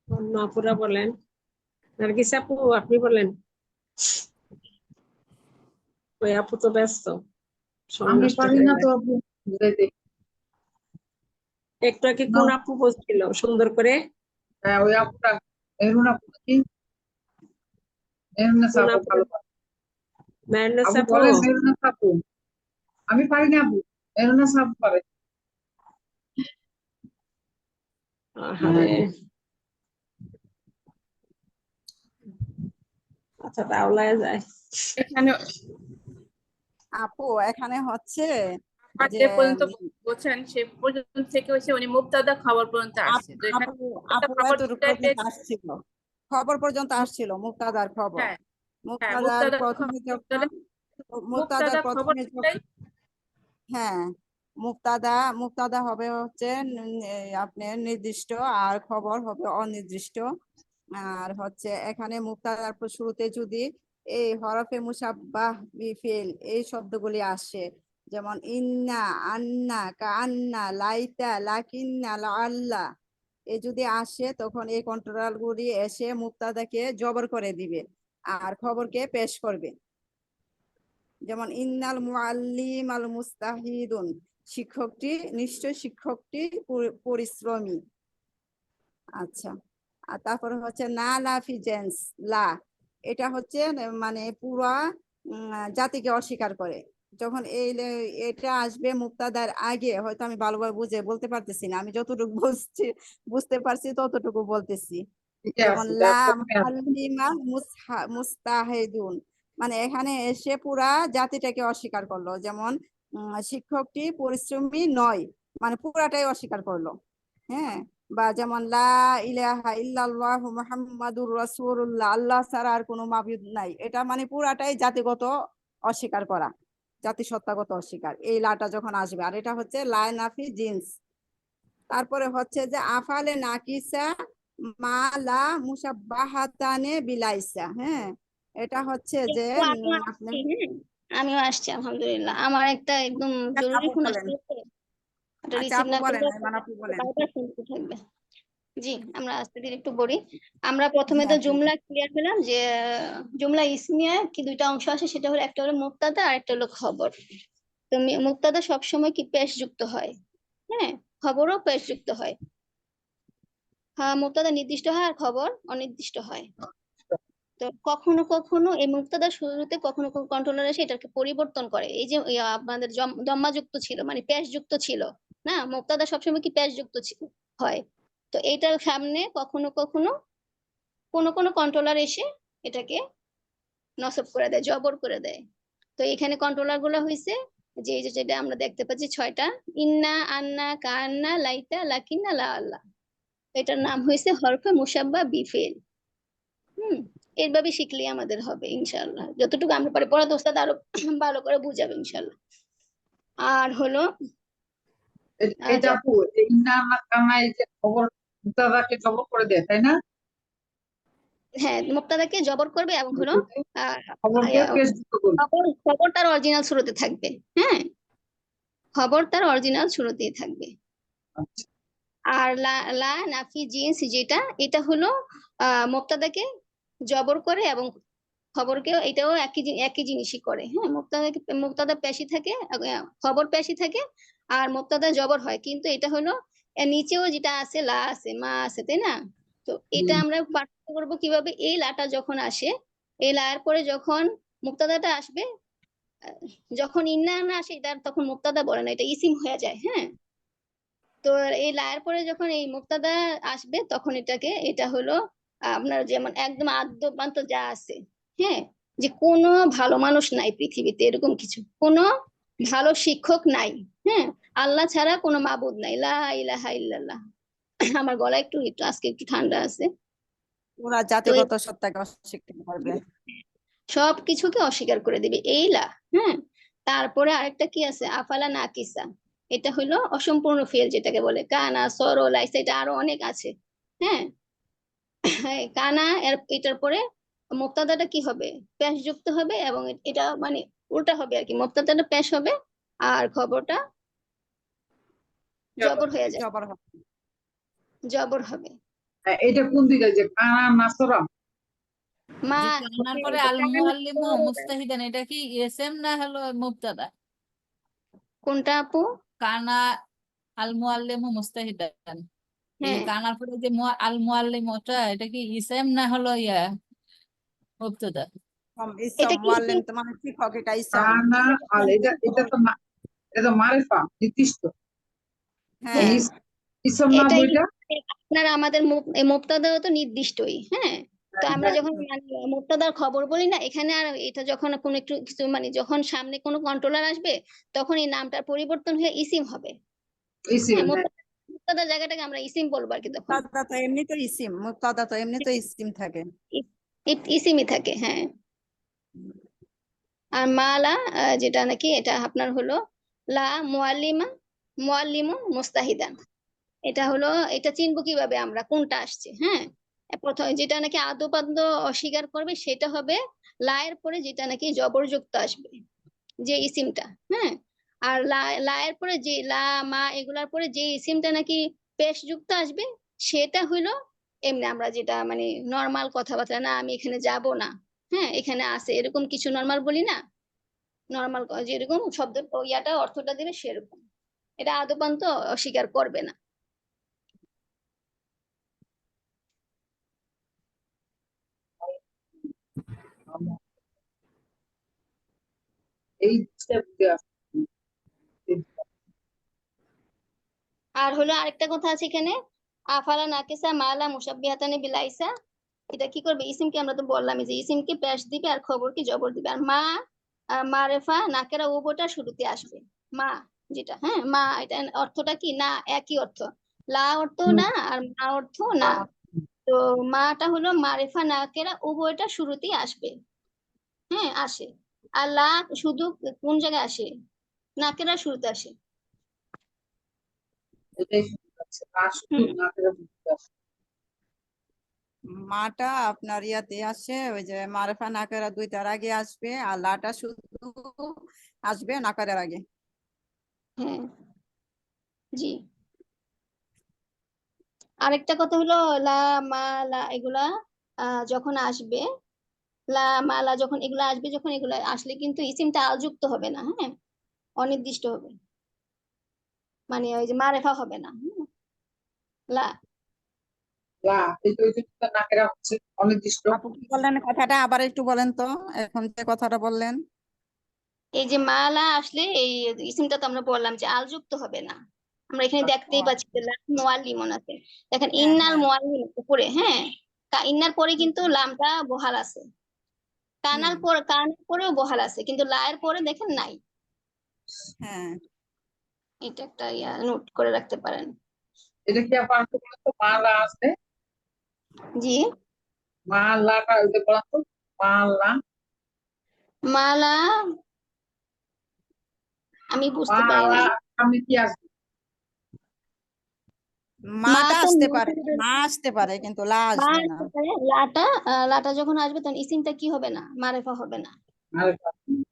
Speaker 3: অন্য আপুরা বলেন, নার্গিস আপু আপনি বলেন। ওই আপু তো ব্যস্ত, সময়
Speaker 1: আমি
Speaker 3: নষ্ট
Speaker 1: পারি
Speaker 3: করে
Speaker 1: না তো
Speaker 3: যায়।
Speaker 1: আপু, বুঝাইতে।
Speaker 3: একটু আগে কোন আপু বলছিল সুন্দর করে?
Speaker 1: হ্যাঁ, ওই আপুটা মেহরুন আপু নাকি? মেহরুন
Speaker 3: কোন
Speaker 1: আপু
Speaker 3: আপু?
Speaker 1: ভালো পারে।
Speaker 3: ম্যারনেস
Speaker 1: আপু
Speaker 3: আপু?
Speaker 1: বলেন মেহরুন আপু। আমি পারি না আপু, মেহরুন আপু পারে।
Speaker 3: আহারে, আচ্ছা তাহলে যায়।
Speaker 7: এখানে
Speaker 6: আপু এখানে হচ্ছে
Speaker 7: আর
Speaker 6: যে
Speaker 7: যে পর্যন্ত বলছেন সে পর্যন্ত থেকে হচ্ছে উনি মুবতাদা খবর পর্যন্ত আসছে, তো এখানে
Speaker 6: আপু
Speaker 7: মুবতাদা
Speaker 6: আপু
Speaker 7: খবর
Speaker 6: এতটুকু
Speaker 7: দুটাই
Speaker 6: পর্যন্ত আসছিল, খবর পর্যন্ত আসছিল মুক্তাদার খবর।
Speaker 7: হ্যাঁ হ্যাঁ,
Speaker 6: মুক্তাদার প্রথমে যখন মুক্তাদার
Speaker 7: মুবতাদা খবর
Speaker 6: প্রথমে
Speaker 7: দুটাই।
Speaker 6: হ্যাঁ, মুক্তাদা মুক্তাদা হবে হচ্ছে আপনার নির্দিষ্ট, আর খবর হবে অনির্দিষ্ট। আর হচ্ছে এখানে মুক্তাদার শুরুতে যদি এই হরফে মুসাব্বাহ বিফিল এই শব্দগুলি আসে, যেমন ইন্না, আন্না, কান্না, লাইতা, লাকিন্না, লাআল্লা, এ যদি আসে তখন এই কন্ট্রোলার গুলি এসে মুক্তাদাকে জবর করে দিবে আর খবরকে পেশ করবে। যেমন ইন্নাল মুআল্লিম আল মুস্তাহিদুন, শিক্ষকটি নিশ্চয় শিক্ষকটি পরিশ্রমী। আচ্ছা, আর তারপরে হচ্ছে না লাফি জেন্স, লা, এটা হচ্ছে মানে পুরা জাতিকে অস্বীকার করে। যখন এটা আসবে মুক্তাদার আগে, হয়তো আমি ভালোভাবে বুঝে বলতে পারতেছি না, আমি যতটুকু বুঝতে পারছি ততটুকু বলতেছি।
Speaker 1: ঠিক
Speaker 6: যেমন
Speaker 1: আছে,
Speaker 6: লা
Speaker 1: প্রথমে আছে।
Speaker 6: মুআল্লিমা মুস্তাহিদুন, মানে এখানে এসে পুরা জাতিটাকে অস্বীকার করলো। যেমন শিক্ষকটি পরিশ্রমী নয়, মানে পুরাটাই অস্বীকার করলো। হ্যাঁ, বা যেমন লা ইলাহা ইল্লাল্লাহু মুহাম্মাদুর রাসূলুল্লাহ, আল্লাহ ছাড়া আর কোনো মাবুদ নাই, এটা মানে পুরাটাই জাতিগত অস্বীকার করা, জাতিসত্তাগত অস্বীকার। এই লাটা যখন আসবে, আর এটা হচ্ছে লা নাফি জিন্স। তারপরে হচ্ছে যে আফালে নাকিসা মা লা মুসাব্বাহাতানে বিলাইসা। হ্যাঁ, এটা হচ্ছে যে
Speaker 9: একটু আমিও
Speaker 6: আপনি
Speaker 9: আসছি, হ্যাঁ আমিও আসছি, আলহামদুলিল্লাহ আমার একটা একদম জরুরি
Speaker 6: আপু
Speaker 9: ফোন
Speaker 6: বলেন।
Speaker 9: আসছে, ওটা
Speaker 6: আচ্ছা
Speaker 9: রিসিভ
Speaker 6: আপু
Speaker 9: না
Speaker 6: বলেন,
Speaker 9: করলে
Speaker 6: আইমান আপু বলেন।
Speaker 9: বারবার ফোন করতে থাকবে। জি, আমরা আস্তে ধীরে একটু বলি। আমরা প্রথমে তো
Speaker 6: হ্যাঁ
Speaker 9: জুমলা ক্লিয়ার পেলাম যে জুমলা ইসমিয়া কি দুইটা অংশ আছে, সেটা হলো একটা হলো মুবতাদা আর একটা হলো খবর। তো মুবতাদা সবসময় কি পেশ যুক্ত হয়, হ্যাঁ, খবরও পেশ যুক্ত হয়। হ্যাঁ, মুবতাদা নির্দিষ্ট হয় আর খবর অনির্দিষ্ট হয়। তো কখনো কখনো এই মুবতাদার শুরুতে কখনো কখনো কন্ট্রোলার এসে এটাকে পরিবর্তন করে। এই যে আপনাদের দম্মা যুক্ত ছিল মানে পেশ যুক্ত ছিল না, মুবতাদা সবসময় কি পেশ যুক্ত হয়। তো এইটার সামনে কখনো কখনো কোনো কন্ট্রোলার এসে এটাকে নসব করে দেয়, জবর করে দেয়। তো এখানে কন্ট্রোলার গুলো হয়েছে যে এই যে যেটা আমরা দেখতে পাচ্ছি 6টা, ইন্না, আন্না, কান্না, লাইতা, লাকিন্না, লা আল্লাহ। এটার নাম হয়েছে হরফে মুসাব্বা বিফেল। এইভাবে শিখলেই আমাদের হবে ইনশাআল্লাহ, যতটুকু আমরা পারি। পড়া তো ওস্তাদ আরো ভালো করে বুঝাবে ইনশাআল্লাহ। আর হলো
Speaker 1: এটা আপু, এই না না কান্না, এই যে খবর মুক্তাদাকে জবর করে দেয়, তাই না?
Speaker 9: হ্যাঁ, মুক্তাদাকে জবর করবে এবং হলো আহ
Speaker 1: খবরকে পেশ যুক্ত করবে।
Speaker 9: খবর তার অরিজিনাল শুরুতে থাকবে। হ্যাঁ, খবর তার অরিজিনাল শুরুতেই থাকবে।
Speaker 1: আচ্ছা।
Speaker 9: আর লা লা নাফি জিন্স যেটা, এটা হলো মুবতাদাকে জবর করে এবং খবরকেও, এটাও একই জিনিসই করে। হ্যাঁ, মুবতাদা পেশি থাকে, খবর পেশি থাকে, আর মুবতাদা জবর হয়। কিন্তু এটা হলো এর নিচেও যেটা আছে, লা আছে, মা আছে, তাই না? তো এটা আমরা পার্থক্য করবো কিভাবে? এই লাটা যখন আসে, এই লার পরে যখন মুবতাদাটা আসবে, যখন ইন্না না আসে এটা তখন মুবতাদা বলে না, এটা ইসিম হয়ে যায়। হ্যাঁ, তো এই লায়ের পরে যখন এই মুক্তাদা আসবে তখন এটা হলো আপনার যেমন একদম আদ্যপান্ত যা আছে, হ্যাঁ, যে কোনো ভালো মানুষ নাই পৃথিবীতে, এরকম কিছু কোনো ভালো শিক্ষক নাই, হ্যাঁ, আল্লাহ ছাড়া কোনো মাবুদ নাই, লা ইলাহা ইল্লাল্লাহ, আমার গলা একটু একটু আজকে একটু ঠান্ডা আছে।
Speaker 6: পুরা
Speaker 9: তো
Speaker 6: জাতিগত সত্তাকে অস্বীকার করবে।
Speaker 9: সব কিছুকে অস্বীকার করে দিবে এই লা। হ্যাঁ, তারপরে আরেকটা কি আছে, আফালা নাকিসা, এটা হলো অসম্পূর্ণ ফেল যেটাকে বলে। কানা, সরো, লাইসা, এটা আরো অনেক আছে। হ্যাঁ, হ্যাঁ, কানা এটার পরে মুক্তাদাটা কি হবে, পেশ যুক্ত হবে, এবং এটা মানে উল্টা হবে আর কি, মুক্তাদাটা পেশ হবে আর খবরটা জবর হয়ে যাবে,
Speaker 6: জবর হবে।
Speaker 9: জবর হবে।
Speaker 1: এটা কোন দিকে, যে কানা নাসরা?
Speaker 9: মা
Speaker 7: যে কানার পরে আল মুআল্লিমু মুস্তাহিদান, এটা কি ইসম না হলো মুবতাদা?
Speaker 9: কোনটা আপু?
Speaker 7: কানা আল মুআল্লিমু মুস্তাহিদান, এই
Speaker 9: হ্যাঁ,
Speaker 7: কানার পরে যে আল মুআল্লিম, ওটা এটা কি ইসম না হলো মুবতাদা?
Speaker 9: এটা
Speaker 6: ইসম
Speaker 9: কি
Speaker 6: মুআল্লিম তো মানে শিক্ষক, এটা ইসম।
Speaker 1: কানা আল, এটা তো মারিফা, নির্দিষ্ট।
Speaker 6: হ্যাঁ,
Speaker 1: ইসম না
Speaker 9: এটাই
Speaker 1: বইটা?
Speaker 9: আপনার আমাদের মুবতাদাও তো নির্দিষ্টই। হ্যাঁ, তো আমরা যখন মানে মুবতাদার খবর বলি না এখানে, আর এটা যখন কোনো একটু কিছু মানে যখন সামনে কোনো কন্ট্রোলার আসবে তখন এই নামটার পরিবর্তন হয়ে ইসিম হবে।
Speaker 1: ইসিম,
Speaker 9: হ্যাঁ,
Speaker 1: হ্যাঁ।
Speaker 9: মুবতাদার জায়গাটাকে আমরা ইসিম বলবো আর কি তখন।
Speaker 6: মুবতাদা তো এমনিতে ইসিম, মুবতাদা তো এমনিতে ইসিম থাকে।
Speaker 9: ইসিমই থাকে, হ্যাঁ। আর মালা যেটা নাকি এটা আপনার হলো লা মুআল্লিমা, মুআল্লিমু মুস্তাহিদান। এটা হলো, এটা চিনবো কিভাবে আমরা কোনটা আসছে? হ্যাঁ, প্রথম যেটা নাকি আদ্যপাদ্য অস্বীকার করবে সেটা হবে লায়ের পরে যেটা নাকি জবরযুক্ত আসবে, যে ইসিমটা। হ্যাঁ, আর লায়ের পরে যে লা, মা, এগুলার পরে যে ইসিমটা নাকি পেশ যুক্ত আসবে সেটা হইলো এমনি আমরা যেটা মানে নর্মাল কথাবার্তা, না আমি এখানে যাব না, হ্যাঁ এখানে আছে, এরকম কিছু নর্মাল বলি না, নর্মাল যেরকম শব্দ ইয়াটা অর্থটা দিবে সেরকম, এটা আদ্যপান্ত অস্বীকার করবে না।
Speaker 1: এই জিনিসটা বুঝে আসছে।
Speaker 9: আর হলো আরেকটা কথা আছে এখানে, আফালা নাকিসা মালা মুসাব্বিহাতানি বিলাইসা, এটা কি করবে, ইসিমকে আমরা তো বললাম যে ইসিমকে পেশ দিবে আর খবরকে জবর দিবে। আর মা মারেফা নাকেরা উভয়টা শুরুতে আসবে। মা যেটা, হ্যাঁ মা, এটা অর্থটা কি না, একই অর্থ, লা অর্থ না আর মা অর্থ না। তো মাটা হলো মারেফা নাকেরা উভয়টা শুরুতেই আসবে। হ্যাঁ, আসে। আর লা শুধু কোন জায়গায় আসে, নাকেরা শুরুতে আসে।
Speaker 1: এটাই শুনতে পাচ্ছি, না শুধু
Speaker 9: হুম,
Speaker 1: না করে বুঝতে পারছি।
Speaker 6: মাটা আপনার ইয়াতে আসে, ওই যে মারেফা নাকেরা দুইটার আগে আসবে, আর লাটা শুধু আসবে নাকারের আগে।
Speaker 9: হ্যাঁ, জি। আরেকটা কথা হলো লা, মা, লা এগুলা যখন আসবে, লা, মা, লা যখন এগুলা আসবে, যখন এগুলা আসলে কিন্তু ইসিমটা আলযুক্ত হবে না, হ্যাঁ অনির্দিষ্ট হবে, মানে ওই যে মারেফা হবে না। লা,
Speaker 1: লা, এই তো ওই জন্য তো নাকেরা হচ্ছে অনির্দিষ্ট।
Speaker 6: আপু কি বললেন কথাটা, আবার একটু বলেন তো, এখন যে কথাটা বললেন।
Speaker 9: এই যে মা, লা আসলে এই ইসিমটা তো আমরা বললাম যে আলযুক্ত হবে না। আমরা এখানে দেখতেই পাচ্ছি যে লাম মুআল্লিমুন আছে, দেখেন
Speaker 6: হ্যাঁ,
Speaker 9: ইন্নাল
Speaker 6: হ্যাঁ,
Speaker 9: মুআল্লিম উপরে, হ্যাঁ ইন্নার পরে কিন্তু লামটা বহাল আছে, কানার পর কানের পরেও বহাল আছে, কিন্তু লায়ের পরে দেখেন নাই।
Speaker 6: হ্যাঁ।
Speaker 9: এটা একটা নোট করে রাখতে পারেন।
Speaker 1: এটা কি আবার তো বলতো, মা লা আছে,
Speaker 9: জি,
Speaker 1: মা লাটা ওই যে বলতো, মা লা,
Speaker 9: মালা আমি
Speaker 1: মা
Speaker 9: বুঝতে পারি
Speaker 1: লা
Speaker 9: নাই।
Speaker 1: সামনে কি আসবে?
Speaker 9: মা
Speaker 6: মাটা
Speaker 9: তো
Speaker 6: আসতে পারে, মা আসতে পারে, কিন্তু লা
Speaker 9: মা
Speaker 6: আসবে না।
Speaker 9: আসতে পারে, লাটা লাটা যখন আসবে তখন ইসিমটা কি হবে না, মারেফা হবে না।
Speaker 1: আর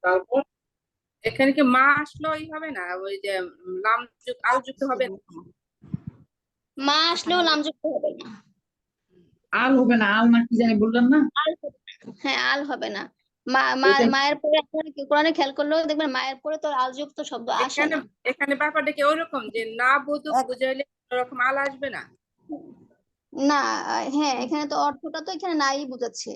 Speaker 1: তারপর
Speaker 7: এখানে কি মা আসলেই হবে না, ওই যে লাম আল যুক্ত হবে না?
Speaker 9: মা
Speaker 6: এখানে
Speaker 9: আসলেও নামযুক্ত হবে না।
Speaker 1: আল হবে না, আল না কি জানি বললেন না?
Speaker 9: আল হবে না। হ্যাঁ, আল হবে না।
Speaker 1: এটা
Speaker 9: মায়ের পরে আপনারা কি কোরআনে খেয়াল করলেও দেখবেন মায়ের পরে তো আলযুক্ত শব্দ আসে
Speaker 7: এখানে
Speaker 9: না।
Speaker 7: এখানে ব্যাপারটা কি ওরকম যে না বুঝুক
Speaker 6: এক-
Speaker 7: বুঝাইলে ওরকম আল আসবে না?
Speaker 9: না, হ্যাঁ এখানে তো অর্থটা তো এখানে নাই বুঝাচ্ছে।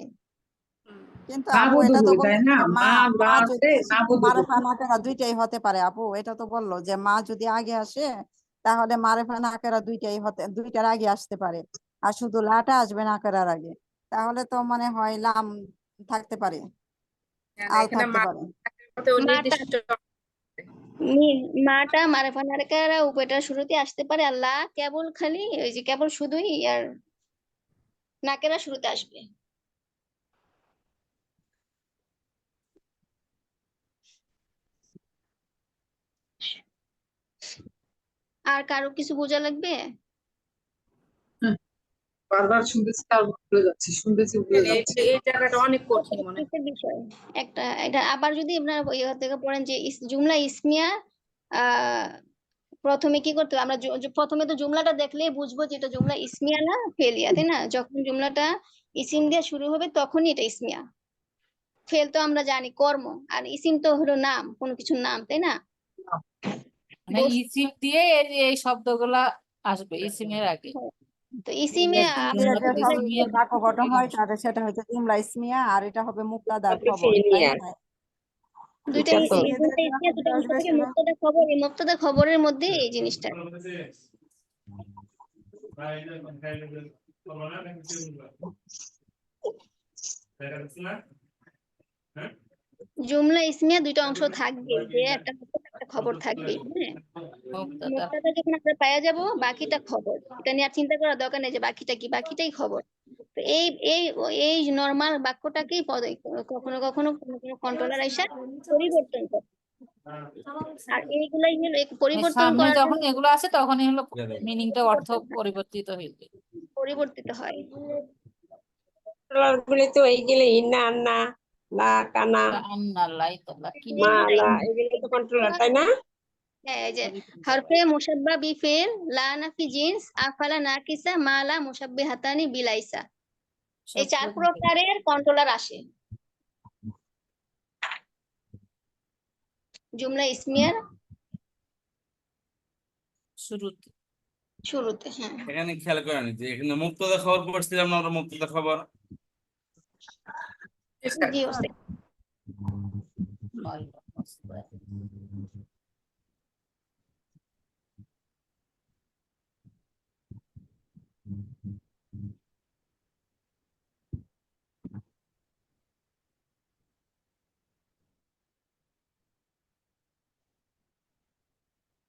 Speaker 6: কিন্তু
Speaker 1: না
Speaker 6: আপু এটা
Speaker 1: বোধ
Speaker 6: তো
Speaker 1: তাই
Speaker 6: বলছে
Speaker 1: না,
Speaker 6: যে মা,
Speaker 1: মা
Speaker 6: মা
Speaker 1: লাতে
Speaker 6: যদি
Speaker 1: না বোধ।
Speaker 6: মারেফা নাকেরা দুইটাই হতে পারে। আপু এটা তো বললো যে মা যদি আগে আসে তাহলে মারেফা নাকেরা দুইটাই হতে, দুইটার আগে আসতে পারে, আর শুধু লাটা আসবে নাকেরার আগে, তাহলে তো মনে হয় লাম থাকতে পারে,
Speaker 7: হ্যাঁ,
Speaker 6: আল
Speaker 7: এখানে
Speaker 6: থাকতে
Speaker 7: মা
Speaker 6: পারে।
Speaker 7: মতেও
Speaker 9: মাটা
Speaker 7: নির্দিষ্ট
Speaker 9: মাটা মারেফা নারেকারা উভয়টার শুরুতে আসতে পারে, আল্লাহ কেবল খালি ওই যে কেবল শুধুই আর নাকেরা শুরুতে আসবে। আর কারো কিছু বোঝা লাগবে?
Speaker 1: বারবার শুনতেছি তার ভুলে যাচ্ছে, শুনতেছি ভুলে যাচ্ছে।
Speaker 7: এই জায়গাটা অনেক কঠিন মনে হয়।
Speaker 9: কিসের বিষয় এটা আবার যদি আপনারা ইয়ে থেকে পড়েন যে জুমলা ইসমিয়া, আহ প্রথমে কি করতে হবে? আমরা প্রথমে তো জুমলাটা দেখলেই বুঝবো যে এটা জুমলা ইসমিয়া না ফেলিয়া, তাই না? যখন জুমলাটা ইসিম দিয়ে শুরু হবে তখনই এটা ইসমিয়া। ফেল তো আমরা জানি কর্ম, আর ইসিম তো হলো নাম, কোনো কিছুর নাম, তাই না?
Speaker 10: মানে ইসিম দিয়ে এই শব্দগুলা আসবে ইসিমের আগে।
Speaker 9: তো ইসিমে
Speaker 6: ইসিম দিয়ে
Speaker 10: জুমলা
Speaker 6: যে
Speaker 10: তো
Speaker 6: শব্দ
Speaker 10: ইসমিয়া
Speaker 6: বাক্য গঠন হয় তাহলে সেটা হচ্ছে জুমলা ইসমিয়া, আর এটা হবে মুক্তাদার খবর, তাই না?
Speaker 9: দুইটা
Speaker 6: ইসমিয়া দিয়ে যে
Speaker 9: ইসমিয়া দুটো
Speaker 6: শব্দটা
Speaker 9: অংশ
Speaker 6: আসবে
Speaker 9: থেকে
Speaker 6: সেটা
Speaker 9: মুক্তাদা খবর, এই মুক্তাদা খবরের মধ্যে এই জিনিসটা। জুমলা ইসমিয়া দুইটা অংশ থাকবে, যে একটা মুক্তাদা একটা খবর থাকবে, হ্যাঁ।
Speaker 10: মুক্তাদা।
Speaker 9: মুক্তাদা যখন আমরা পাওয়া যাব, বাকিটা খবর। এটা নিয়ে আর চিন্তা করার দরকার নেই যে বাকিটা কি, বাকিটাই খবর। তো এই এই এই নরমাল বাক্যটাকেই কখনো কখনো কোনো কোনো কন্ট্রোলার আইসা পরিবর্তন করে। আর এইগুলাই হলো পরিবর্তন
Speaker 10: সামনে
Speaker 9: করার
Speaker 10: যখন
Speaker 9: জন্য
Speaker 10: এগুলো আসে তখনই হলো মিনিংটা অর্থ পরিবর্তিত হইবে।
Speaker 9: পরিবর্তিত হয়।
Speaker 3: গুলি তো এইগুলো ইন্না আন্না লা কানা
Speaker 10: আন্নাল্লাহ তাআলা কি
Speaker 3: মালা এগুলো তো কন্ট্রোলার, তাই না?
Speaker 9: হ্যাঁ, এই যে হরফে মুশাব্বা বি ফেল, লা নাফি জিন্স, আফালা নাকিসা, মালা মুশাব্বিহাতানি বিলাইসা, এই 4 প্রকারের কন্ট্রোলার আসে জুমলা ইসমিয়ার
Speaker 10: শুরুতে।
Speaker 9: শুরুতে। হ্যাঁ,
Speaker 2: এখানে খেয়াল করেন যে এখানে মুক্তদা খবর পড়ছিলাম না আমরা, মুক্তদা খবর
Speaker 9: জি ওস্তাদ।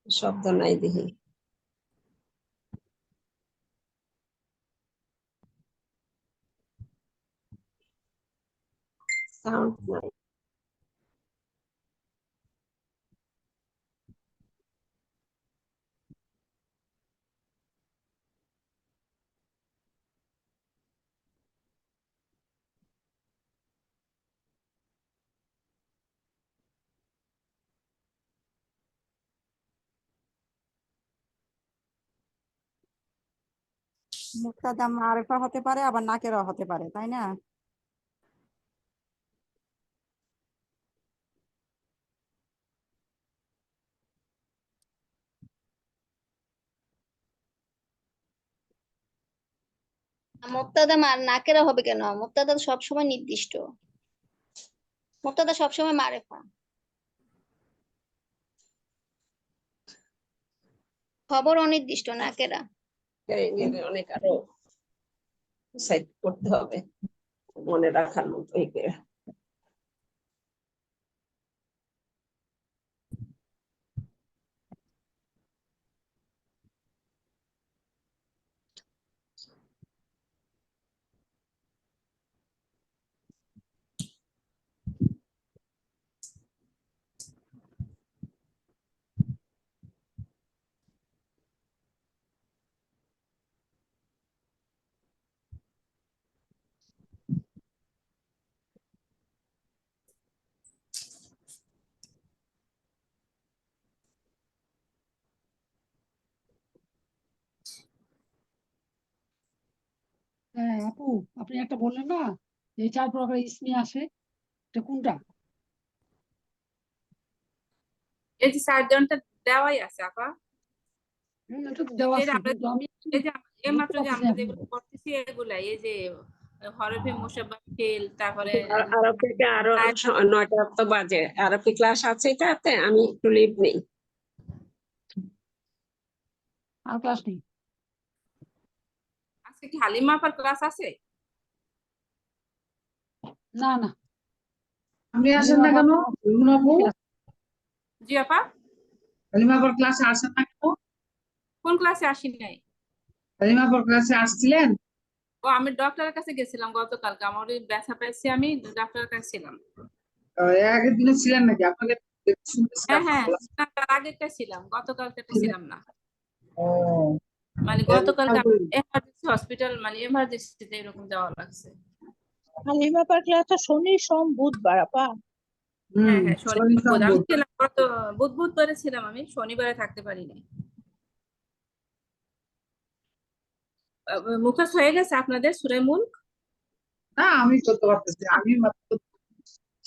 Speaker 3: শব্দ নাই দেখি। সাউন্ড নাই।
Speaker 6: মুক্তাদা মারিফা হতে পারে, আবার নাকেরা হতে পারে, তাই না?
Speaker 9: মুক্তাদা নাকেরা হবে কেন? মুক্তাদা তো সবসময় নির্দিষ্ট, মুক্তাদা সবসময় মারেফা, খবর অনির্দিষ্ট, নাকেরা।
Speaker 3: অনেক আরো সাইড করতে হবে মনে রাখার মতো এগুলো।
Speaker 5: হ্যাঁ আপু, আপনি একটা বললেন না যে এই 4 প্রকার ইসমি আসে, এটা কোনটা?
Speaker 7: এই যে 4 জনটা দেওয়াই আছে আপা।
Speaker 5: এটা তো দেওয়া
Speaker 7: এই যে
Speaker 5: আছে,
Speaker 7: আমরা
Speaker 5: কিন্তু আমি
Speaker 7: এই যে
Speaker 5: বলতে
Speaker 7: এইমাত্র যে
Speaker 5: পারতেছি
Speaker 7: আমরা
Speaker 5: না
Speaker 7: যেগুলো করতেছি এগুলাই, এই যে হরফে মুশাব্বাহ ফেল, তারপরে
Speaker 3: আরবিতে আরো 9টা তো বাজে, আরবি ক্লাস আছে এটাতে, আমি একটু লিভ নেই।
Speaker 5: আর ক্লাস নেই।
Speaker 7: আজকে কি হালিমা আপার ক্লাস আছে?
Speaker 5: না না,
Speaker 1: আপনি আসেন না কেন? রুনা আপু?
Speaker 7: জি আপা।
Speaker 1: হালিমাপুর ক্লাসে আসেন না কেন?
Speaker 7: কোন ক্লাসে আসি নাই?
Speaker 1: হালিমাপুর ক্লাসে আসছিলেন?
Speaker 7: ও আমি ডক্টরের কাছে গেছিলাম গতকালকে, আমার ওই ব্যথা পাইছি, আমি ডক্টরের কাছে ছিলাম।
Speaker 1: এর আগের দিনে ছিলেন নাকি? আপনাকে শুনতেছিলাম
Speaker 7: হ্যাঁ
Speaker 1: না।
Speaker 7: না, তার আগেরটা ছিলাম, গতকালকেটা ছিলাম না।
Speaker 1: ও
Speaker 7: মানে গতকালকে এমার্জেন্সি হসপিটাল, মানে এমার্জেন্সিতে এরকম যাওয়া লাগছে।
Speaker 5: হালিমাপার ক্লাসটা শনি সোম বুধবার আপা।
Speaker 7: হ্যাঁ
Speaker 1: হুম,
Speaker 7: হ্যাঁ, শনি
Speaker 1: শনি
Speaker 7: বুধ আমি
Speaker 1: সোম
Speaker 7: ছিলাম, গত বুধবারে ছিলাম, আমি শনিবারে থাকতে পারি নাই। মুখস্থ হয়ে গেছে আপনাদের সূরা মুলক?
Speaker 1: না, আমি করতে পারতেছি, আমি মাত্র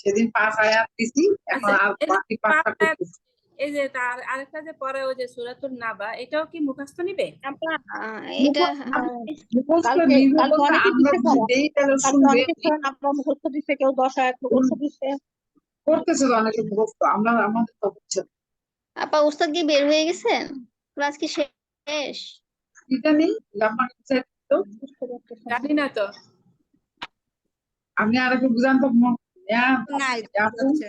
Speaker 1: সেদিন 5 আয়াত দিছি, এখন
Speaker 7: আচ্ছা,
Speaker 1: আর
Speaker 7: এই যে
Speaker 1: বাকি 5টা
Speaker 7: পাঁচ আয়াত,
Speaker 1: করতেছি।
Speaker 7: এই যে তার আরেকটা যে পরে ওই যে সূরাতুন নাবা, এটাও কি মুখস্থ নিবে?
Speaker 5: আপা
Speaker 9: এটা
Speaker 1: মুখস্থ
Speaker 5: কালকে
Speaker 1: নিবে
Speaker 5: কালকে
Speaker 1: বলতে
Speaker 5: অনেকে
Speaker 1: আমরা
Speaker 5: দিচ্ছে
Speaker 1: যদি
Speaker 5: তারা,
Speaker 1: দেই তাহলে
Speaker 5: কালকে
Speaker 1: শুনবে।
Speaker 5: অনেকে ধরেন আপা মুখস্থ দিচ্ছে, কেউ 10 আয়াত মুখস্থ দিচ্ছে।
Speaker 1: করতেছে তো অনেকে মুখস্থ, আমরা আমাদের তো হচ্ছে না।
Speaker 9: আপা উস্তাদ কি বের হয়ে গেছেন? ক্লাস কি শেষ?
Speaker 1: এটা নেই আপনাকে চাই তো,
Speaker 5: বুঝতে পারতেছেন না।
Speaker 7: জানি না তো।
Speaker 1: আপনি আরেকটু বুঝান তো।
Speaker 6: নাই
Speaker 1: আপু,
Speaker 6: হচ্ছে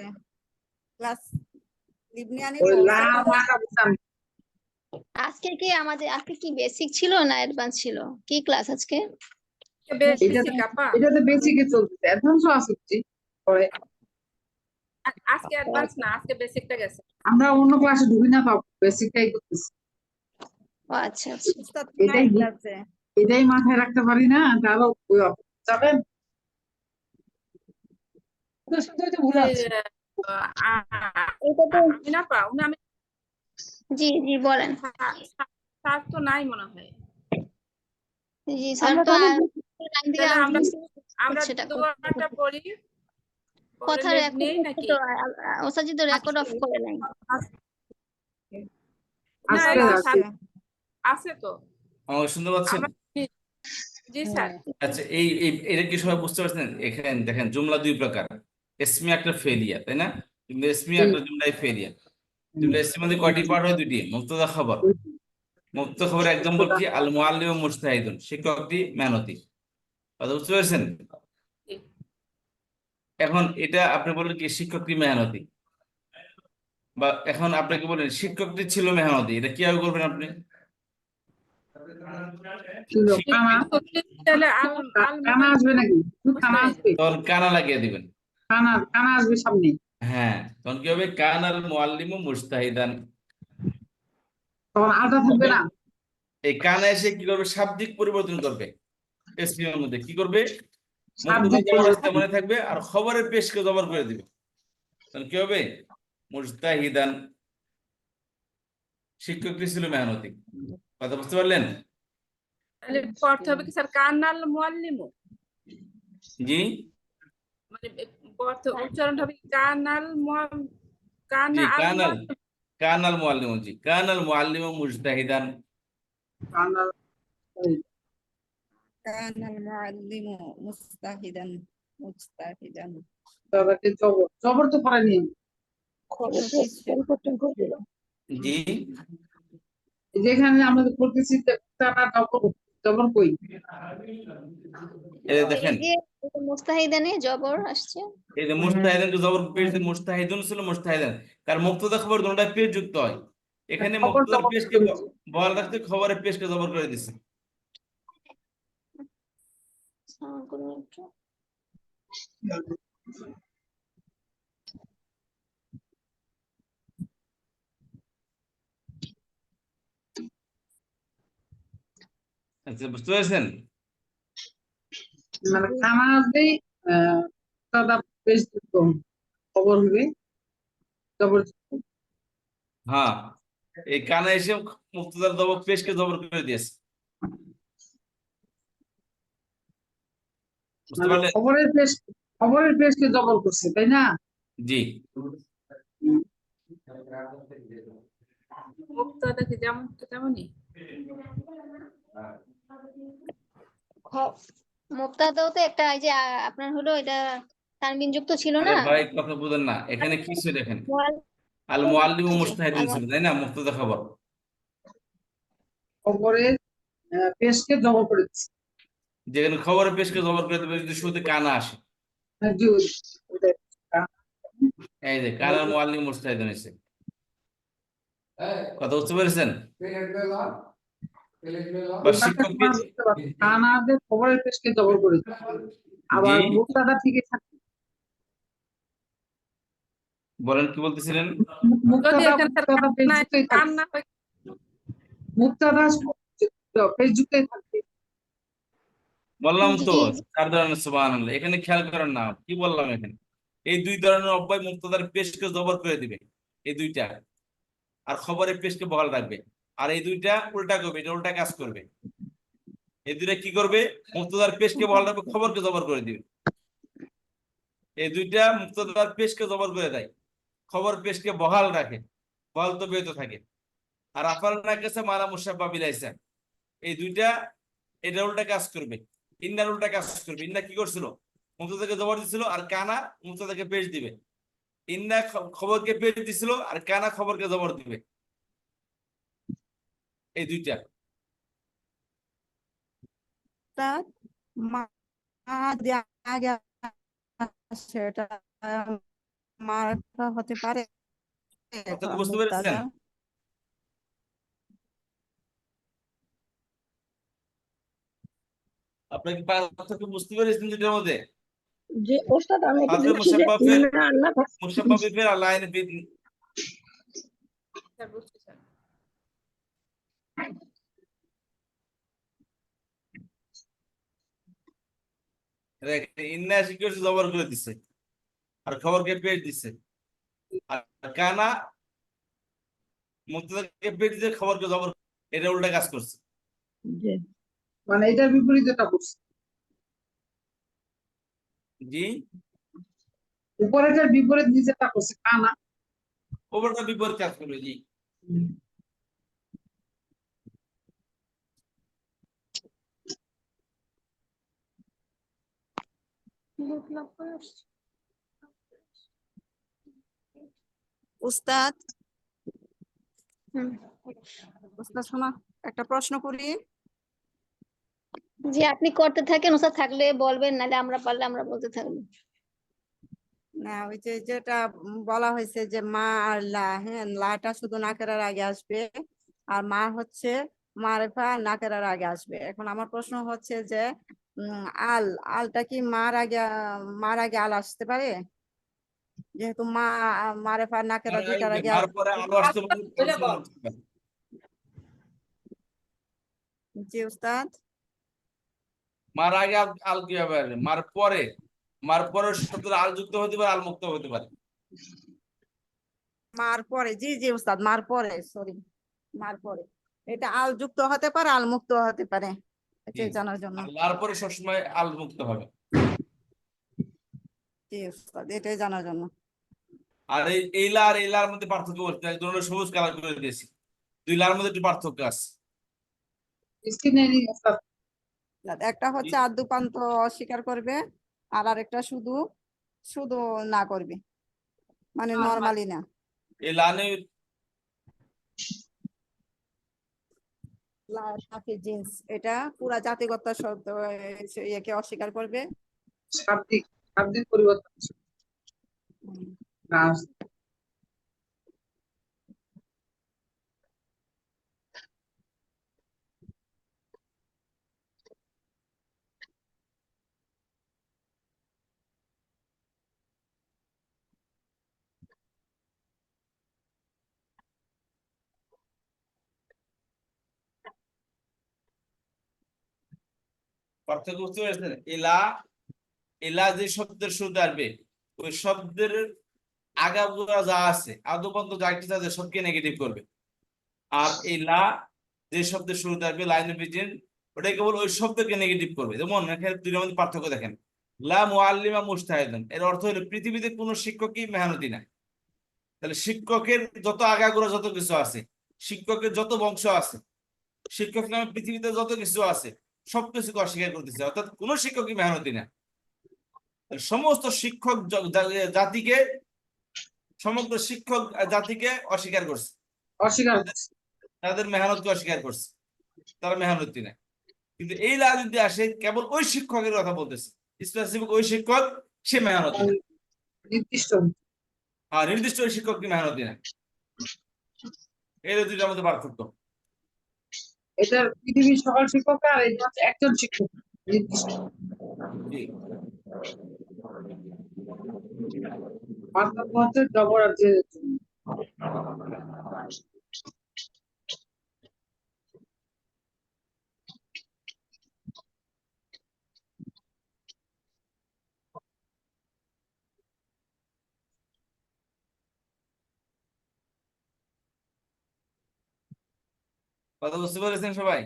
Speaker 6: ক্লাস লিবনিয়ানি
Speaker 1: ওই
Speaker 6: তো
Speaker 1: লাটা বুঝান।
Speaker 9: আজকে কি বেসিক ছিল না অ্যাডভান্স ছিল? কি ক্লাস আজকে?
Speaker 7: বেসিক আপা,
Speaker 1: এটাতে বেসিকে চলতেছে, অ্যাডভান্সও আছে বুঝি পরে।
Speaker 7: আজকে অ্যাডভান্স না, আজকে বেসিকটা গেছে।
Speaker 1: আমরা অন্য ক্লাসে ঢুকি না, তো বেসিকটাই করতেছি।
Speaker 9: ও আচ্ছা আচ্ছা।
Speaker 6: উস্তাদ
Speaker 1: এটাই
Speaker 6: নাই ক্লাসে।
Speaker 1: এটাই মাথায় রাখতে পারি না, তাহলে যাবেন।
Speaker 7: এই,
Speaker 9: এটা তো
Speaker 7: আমি না পাও না, আমি
Speaker 9: জি জি বলেন।
Speaker 7: স্যার তো নাই মনে হয়।
Speaker 9: জি স্যার
Speaker 5: আমরা
Speaker 9: তো
Speaker 5: তাহলে
Speaker 9: লাইন থেকে
Speaker 7: তাহলে
Speaker 9: আউট
Speaker 7: আমরা
Speaker 9: হয়েছে, সেটা
Speaker 7: দোয়াটা পড়ি,
Speaker 9: কথা
Speaker 7: পরে
Speaker 9: রেকর্ড
Speaker 7: নেই নাকি?
Speaker 9: তো ওস্তাদ তো রেকর্ড অফ করে নাই।
Speaker 7: না,
Speaker 1: আজকে
Speaker 7: এই যে
Speaker 6: আছে।
Speaker 7: আছে তো।
Speaker 2: আমাকে শুনতে পাচ্ছেন?
Speaker 7: জি স্যার।
Speaker 2: আচ্ছা, এটা কি সবাই বুঝতে পারছেন? এখানে দেখেন জুমলা দুই প্রকার, ইসমি একটা ফেলিয়া, তাই না? কিন্তু ইসমি একটা জুমলাই ফেলিয়া। জুমলা ইসমি মধ্যে কয়টি পার্ট হয়? দুটি, মুবতাদা খবর। মুবতাদা খবরের এক্সাম্পল কি? আল মুআল্লিমু মুজতাহিদুন, শিক্ষকটি মেহনতি। কথা বুঝতে পারছেন? এখন এটা আপনি বলেন কি শিক্ষকটি মেহনতি, বা এখন আপনাকে বলেন শিক্ষকটি ছিল মেহনতি, এটা কিভাবে করবেন আপনি?
Speaker 7: তাহলে আল
Speaker 1: কানা আসবে নাকি? কানা আসবে,
Speaker 2: তখন কানা লাগিয়ে দিবেন।
Speaker 1: কানা আসবে সামনে।
Speaker 2: হ্যাঁ, তখন কি হবে? কানাল মুআল্লিমু মুজতাহিদান।
Speaker 1: তখন আলটা থাকবে না।
Speaker 2: এই কানা এসে কি করবে? শাব্দিক পরিবর্তন করবে। এসকিউর মধ্যে কি করবে? মুবতাদা
Speaker 1: শাব্দিক
Speaker 2: খবর
Speaker 1: পরিবর্তন।
Speaker 2: মনে থাকবে, আর খবরের পেশকে জবর করে দিবে। তখন কি হবে? মুজতাহিদান, শিক্ষকটি ছিল মেহনতি। কথা বুঝতে পারলেন?
Speaker 7: তাহলে অর্থ হবে কি স্যার, কানাল মুআল্লিমু,
Speaker 2: জি,
Speaker 7: মানে অর্থ উচ্চারণ হবে কানাল
Speaker 2: জি,
Speaker 7: কানা আল
Speaker 2: কানাল মুআল্লিমু, জি, কানাল মুআল্লিমু মুজতাহিদান।
Speaker 1: কানা
Speaker 6: কানাল মুআল্লিমু মুজতাহিদান।
Speaker 1: তারপরে জবর, জবর তো পড়ায়নি।
Speaker 5: পরিবর্তন করে দিল।
Speaker 2: জি,
Speaker 1: যেখানে আমরা পড়তেছি তারা জবর, জবর কই?
Speaker 2: এই দেখেন,
Speaker 9: এই যে মুস্তাহিদানে জবর আসছে।
Speaker 2: এই যে মুজতাহিদানকে জবর পেশ, মুজতাহিদুন ছিল মুজতাহিদান, কারণ মুবতাদা খবর দুটোটা পেশ যুক্ত হয়। এখানে
Speaker 1: খবর
Speaker 2: মুবতাদার
Speaker 1: জবর
Speaker 2: পেশকে
Speaker 1: করেছে।
Speaker 2: বহাল রাখতে খবরের পেশকে জবর করে দিছে। আচ্ছা, বুঝতে পেরেছেন?
Speaker 1: মানে কানা আসবে, তারা বেশ যুক্ত খবর হবে, জবর যুক্ত।
Speaker 2: হ্যাঁ, এই কানা এসে মুবতাদার জবর পেশকে জবর করে দিয়েছে। বুঝতে
Speaker 1: মানে
Speaker 2: পারলেন?
Speaker 1: খবরের পেশকে জবর করছে, তাই না?
Speaker 2: জি,
Speaker 7: মুক্তাদা কি যেমন তেমনই?
Speaker 9: মুক্তাদাও তো একটা, এই যে আপনার হলো এটা তানবিন যুক্ত ছিল
Speaker 2: আরে
Speaker 9: না?
Speaker 2: ভাই কথা বুঝেন না, এখানে কি ছিল? দেখেন, আল মুআল্লিমু মুজতাহিদুন ছিল, তাই না? মুবতাদা খবর।
Speaker 1: খবরের পেশকে জবর করে দিচ্ছে।
Speaker 2: যেখানে খবরের পেশকে জবর করে দেবে যদি শুরুতে কানা আসে।
Speaker 1: জি, ওটাই।
Speaker 2: এই যে কানাল মুআল্লিমু মুজতাহিদুন এসে, কথা বুঝতে পেরেছেন? বা
Speaker 1: এবার
Speaker 2: শিক্ষককে
Speaker 1: বুঝতে পারছি, কানাদের খবরের পেশকে জবর করে দিবে। আবার
Speaker 2: জি
Speaker 1: মুক্তাদা ঠিকই থাকবে,
Speaker 2: বলেন কি বলতেছিলেন?
Speaker 7: যদি
Speaker 1: মুক্তাদা
Speaker 7: এখানে
Speaker 1: মুক্তাদা পেশ যুক্তই থাকবে,
Speaker 7: কান্না হয়
Speaker 1: মুক্তাদা পেশ যুক্তই থাকবে।
Speaker 2: বললাম তো
Speaker 9: জি
Speaker 2: 4 ধরনের সুবহানাল্লাহ। এখানে খেয়াল করেন না কি বললাম এখানে, এই 2 ধরনের অব্যয় মুক্তাদার পেশকে জবর করে দিবে, এই দুইটা। আর খবরের পেশকে বহাল রাখবে। আর এই দুইটা উল্টা করবে, এটা উল্টা কাজ করবে। এই দুইটা কি করবে? মুক্তাদার পেশকে বহাল রাখবে, খবরকে জবর করে দিবে। এই দুইটা মুক্তাদার পেশকে জবর করে দেয়, খবর পেশকে বহাল রাখে, বহাল তো বেহত থাকে। আর আফার না কাছে মারা মুসাব্বা বিলাইছে, এই দুইটা এটা উল্টা কাজ করবে, ইন্নার উল্টা কাজ করবে। ইন্না কি করছিল? মুক্তাদাকে জবর দিছিল, আর কানা মুক্তাদাকে পেশ দিবে। ইন্না খবরকে পেশ দিছিল, আর কানা খবরকে জবর দিবে। এই দুইটা।
Speaker 6: উস্তাদ, মা যদি আগে আসে, এটা মারফা হতে পারে
Speaker 2: অর্থাৎ বুঝতে
Speaker 6: মুক্তাদা?
Speaker 2: পেরেছেন? আপনার কি পার্থক্য বুঝতে পেরেছেন দুইটার মধ্যে?
Speaker 8: যে ওস্তাদ আমি এটা
Speaker 2: হাজরে
Speaker 8: দেখছি যে
Speaker 2: মুসাব্বাফের
Speaker 8: আল্লাহ
Speaker 2: মুসাব্বাফের আর লাইনে
Speaker 7: স্যার বুঝছি স্যার।
Speaker 2: ইন্না সিকিউরিটি জবর করে দিছে, আর খবরকে পেশ দিছে। আর কানা মুক্তাদাকে পেশ দিছে, খবরকে জবর, এটা উল্টা কাজ করছে।
Speaker 8: যে
Speaker 1: মানে এটার বিপরীতটা করছে,
Speaker 2: জি
Speaker 1: উপরেটার বিপরীত নিচেরটা করছে কানা।
Speaker 2: ওপরটা বিপরীত কাজ করবে। জি
Speaker 6: উস্তাদ,
Speaker 9: হুম।
Speaker 6: উস্তাদ শোনা, একটা প্রশ্ন করি।
Speaker 9: জি আপনি করতে থাকেন, ওস্তাদ থাকলে বলবেন, নাহলে আমরা পারলে আমরা বলতে থাকবো।
Speaker 6: না, ওই যে যেটা বলা হয়েছে যে মা আর লা, হ্যাঁ, লাটা শুধু নাকেরার আগে আসবে, আর মা হচ্ছে মারেফা নাকেরার আগে আসবে। এখন আমার প্রশ্ন হচ্ছে যে আল, আলটা কি মার আগে আল আসতে পারে? যেহেতু মা মারেফা নাকেরা দুইটার আগে
Speaker 2: মার পরে আলো আসতে পারে,
Speaker 7: এটা বল।
Speaker 6: জি উস্তাদ।
Speaker 2: মার আগে আল কিভাবে আসবে? মার পরে শব্দের আল যুক্ত হতে পারে, আল মুক্ত হতে পারে।
Speaker 6: মার পরে, জি জি উস্তাদ, মার পরে, সরি, মার পরে এটা আল যুক্ত হতে পারে, আল মুক্ত হতে পারে,
Speaker 2: জি।
Speaker 6: এটাই জানার জন্য।
Speaker 2: আর লার পরে সবসময় আল মুক্ত হবে।
Speaker 6: জি উস্তাদ, এটাই জানার জন্য।
Speaker 2: আর এই লা আর এই লার মধ্যে পার্থক্য বলতে, দুটো সবুজ কালার করে দিয়েছি, দুই লার মধ্যে একটু পার্থক্য আছে।
Speaker 1: স্ক্রিনে
Speaker 6: একটা হচ্ছে আদ্যপান্ত অস্বীকার করবে, আর আরেকটা শুধু শুধু না করবে, মানে নরমালি না।
Speaker 2: এই লানে
Speaker 6: জিন্স, এটা পুরা জাতিগত শব্দ ইয়েকে অস্বীকার করবে।
Speaker 1: শাব্দিক পরিবর্তন না,
Speaker 2: পার্থক্য বুঝতে পেরেছেন? এলা যে শব্দের শুরুতে আসবে, ওই শব্দের আগাগোড়া যা আছে, আদ্যপান্ত যা কিছু আছে সবকে নেগেটিভ করবে। আর এই লা যে শব্দের শুরুতে আসবে, লাইন অফ প্রেজেন্ট, ওটা কেবল ওই শব্দকে নেগেটিভ করবে। যেমন এখানে দুইটার মধ্যে পার্থক্য দেখেন, লা মুআল্লিমা মুজতাহিদান, এর অর্থ হলো পৃথিবীতে কোনো শিক্ষকই মেহনতি না। তাহলে শিক্ষকের যত আগাগোড়া যত কিছু আছে, শিক্ষকের যত বংশ আছে, শিক্ষক নামে পৃথিবীতে যত কিছু আছে, সবকিছুকে অস্বীকার করতেছে, অর্থাৎ কোনো শিক্ষকই মেহনতি না। সমস্ত শিক্ষক জাতিকে, সমগ্র শিক্ষক জাতিকে অস্বীকার করছে,
Speaker 1: অস্বীকার করছে।
Speaker 2: তাদের মেহনতকে অস্বীকার করছে, তারা মেহনতি না। কিন্তু এই লা যদি আসে, কেবল ওই শিক্ষকের কথা বলতেছে, স্পেসিফিক ওই শিক্ষক, সে মেহনতি না।
Speaker 1: নির্দিষ্ট
Speaker 2: হ্যাঁ, নির্দিষ্ট ওই শিক্ষক কি মেহনতি না। এর দুইটার মধ্যে পার্থক্য।
Speaker 1: এটা পৃথিবীর সকল শিক্ষক আর এটা হচ্ছে একজন শিক্ষক নির্দিষ্ট।
Speaker 2: জি।
Speaker 1: পার্থক্য হচ্ছে জবর আর জেরের জন্য।
Speaker 2: কথা বুঝতে পেরেছেন সবাই?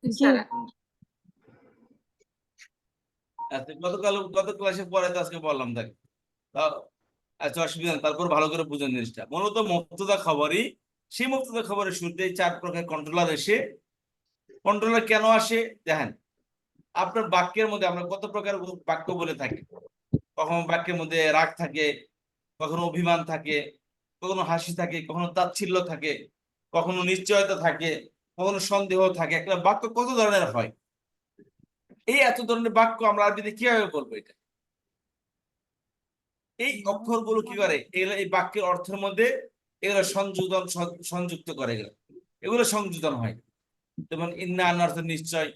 Speaker 7: ইনশাআল্লাহ।
Speaker 2: আচ্ছা, গত ক্লাসে পরে তো আজকে বললাম দেখ। আচ্ছা, অসুবিধা নেই, তারপর ভালো করে বুঝেন জিনিসটা। মূলত মুক্তদা খবরই, সেই মুক্তদা খবরের শুরুতে 4 প্রকার কন্ট্রোলার এসে, কন্ট্রোলার কেন আসে দেখেন। আপনার বাক্যের মধ্যে আমরা কত প্রকার বাক্য বলে থাকি। কখনো বাক্যের মধ্যে রাগ থাকে, কখনো অভিমান থাকে, কখনো হাসি থাকে, কখনো তাচ্ছিল্য থাকে, কখনো নিশ্চয়তা থাকে, কখনো সন্দেহ থাকে। একটা বাক্য কত ধরনের হয়, এই এত ধরনের বাক্য আমরা আরবিতে কিভাবে বলবো? এটা এই অক্ষরগুলো কি করে, এগুলো এই বাক্যের অর্থের মধ্যে এগুলো সংযুক্ত করে, এগুলো সংযোজন হয়। যেমন ইন্না আনার অর্থ নিশ্চয়,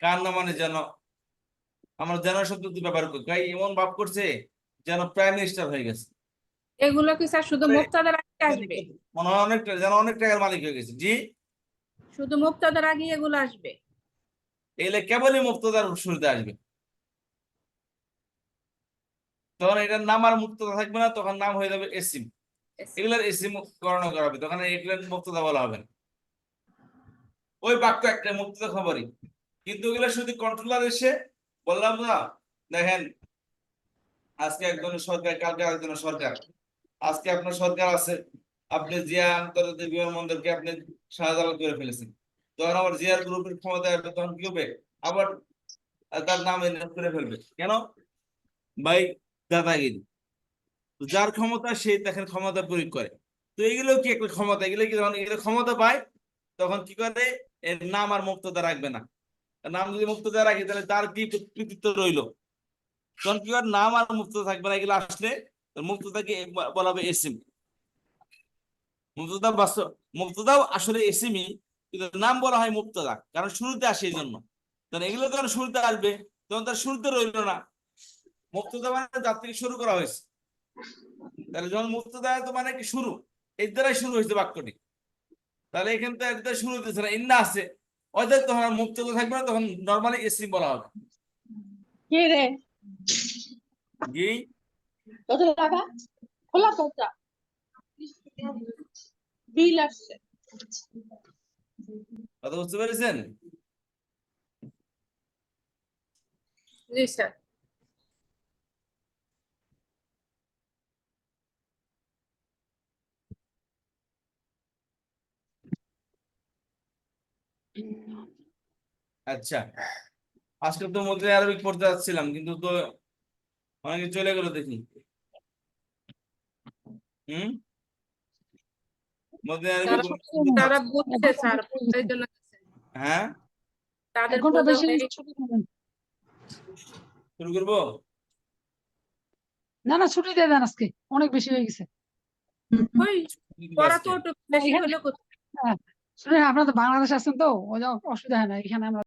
Speaker 2: কান্না মানে যেন। আমরা যেন শব্দ ব্যবহার করি, তাই এমন ভাব করছে যেন প্রাইম মিনিস্টার হয়ে গেছে।
Speaker 7: এগুলো কি স্যার শুধু মুক্তাদার আগে আসবে?
Speaker 2: মনে হয় অনেকটা যেন অনেক টাকার মালিক হয়ে গেছে। জি,
Speaker 7: শুধু মুক্তাদার আগে এগুলো আসবে?
Speaker 2: এগুলো কেবলই মুক্তদার শুরুতে আসবে। তখন এটার নাম আর মুক্তদা থাকবে না, তখন নাম হয়ে যাবে এসিম। এগুলোর এসিম গণনা করা হবে, তখন এগুলোর মুক্তদা বলা হবে না। ওই বাক্য একটা মুক্তদা খবরই, কিন্তু এগুলো শুধু কন্ট্রোলার এসে বললাম না, দেখেন আজকে একজনের সরকার, কালকে আরেকজনের সরকার। আজকে আপনার সরকার আছে, আপনি জিয়া আন্তর্জাতিক বিমানবন্দরকে আপনি শাহজালাল করে ফেলেছেন। তখন আবার জিয়ার গ্রুপের ক্ষমতা আসবে, তখন কি হবে? আবার তার নাম করে ফেলবে। কেন ভাই? দাদাগিরি। যার ক্ষমতা সে দেখেন ক্ষমতা প্রয়োগ করে। তো এগুলো কি একটা ক্ষমতা, এগুলো কি যখন এগুলো ক্ষমতা পায় তখন কি করে, এর নাম আর মুক্তদা রাখবে না। নাম যদি মুক্তদা রাখে তাহলে তার কি কৃতিত্ব রইলো? তখন কি করে, নাম আর মুক্তদা থাকবে না। এগুলো আসলে মুক্তদাকে বলা হবে এসিম। মুক্তদা বাস্তব, মুক্তদাও আসলে এসিমই, কিন্তু নাম বলা হয় মুক্তদা, কারণ শুরুতে আসে এই জন্য। তখন এগুলো যখন শুরুতে আসবে তখন তার শুরুতে রইলো না। মুক্তদা মানে যার থেকে শুরু করা হয়েছে, তাহলে যখন মুক্তদা তো মানে কি শুরু, এর দ্বারাই শুরু হয়েছে বাক্যটি। তাহলে এখান থেকে একদম শুরু হতেছে না, ইন্না আছে, অর্থাৎ তখন আর মুক্তদা থাকবে না, তখন নর্মালি এসিম বলা হবে।
Speaker 5: কে রে
Speaker 2: জি,
Speaker 5: কত টাকা খোলা কতটা বিল আসছে?
Speaker 2: কথা বুঝতে পেরেছেন?
Speaker 7: জি স্যার।
Speaker 2: আচ্ছা, আজকে তো মধ্যে আরবি পড়তে যাচ্ছিলাম, কিন্তু তো অনেকে চলে গেল দেখি। মধ্যে আরবি
Speaker 7: তারা বুঝছে স্যার, এই জন্য
Speaker 2: হ্যাঁ,
Speaker 7: তাদের
Speaker 5: ঘন্টা
Speaker 7: বোঝা
Speaker 5: বেশি
Speaker 7: হয়ে
Speaker 5: ছুটি নেবেন?
Speaker 2: শুরু করবো।
Speaker 5: না না, ছুটি দিয়ে দেন, আজকে অনেক বেশি হয়ে গেছে।
Speaker 7: ওই পড়া তো একটু বেশি হলে কোথায়?
Speaker 5: হ্যাঁ, শুনে আপনারা তো বাংলাদেশ আছেন, তো অসুবিধা হয় না, এখানে আমরা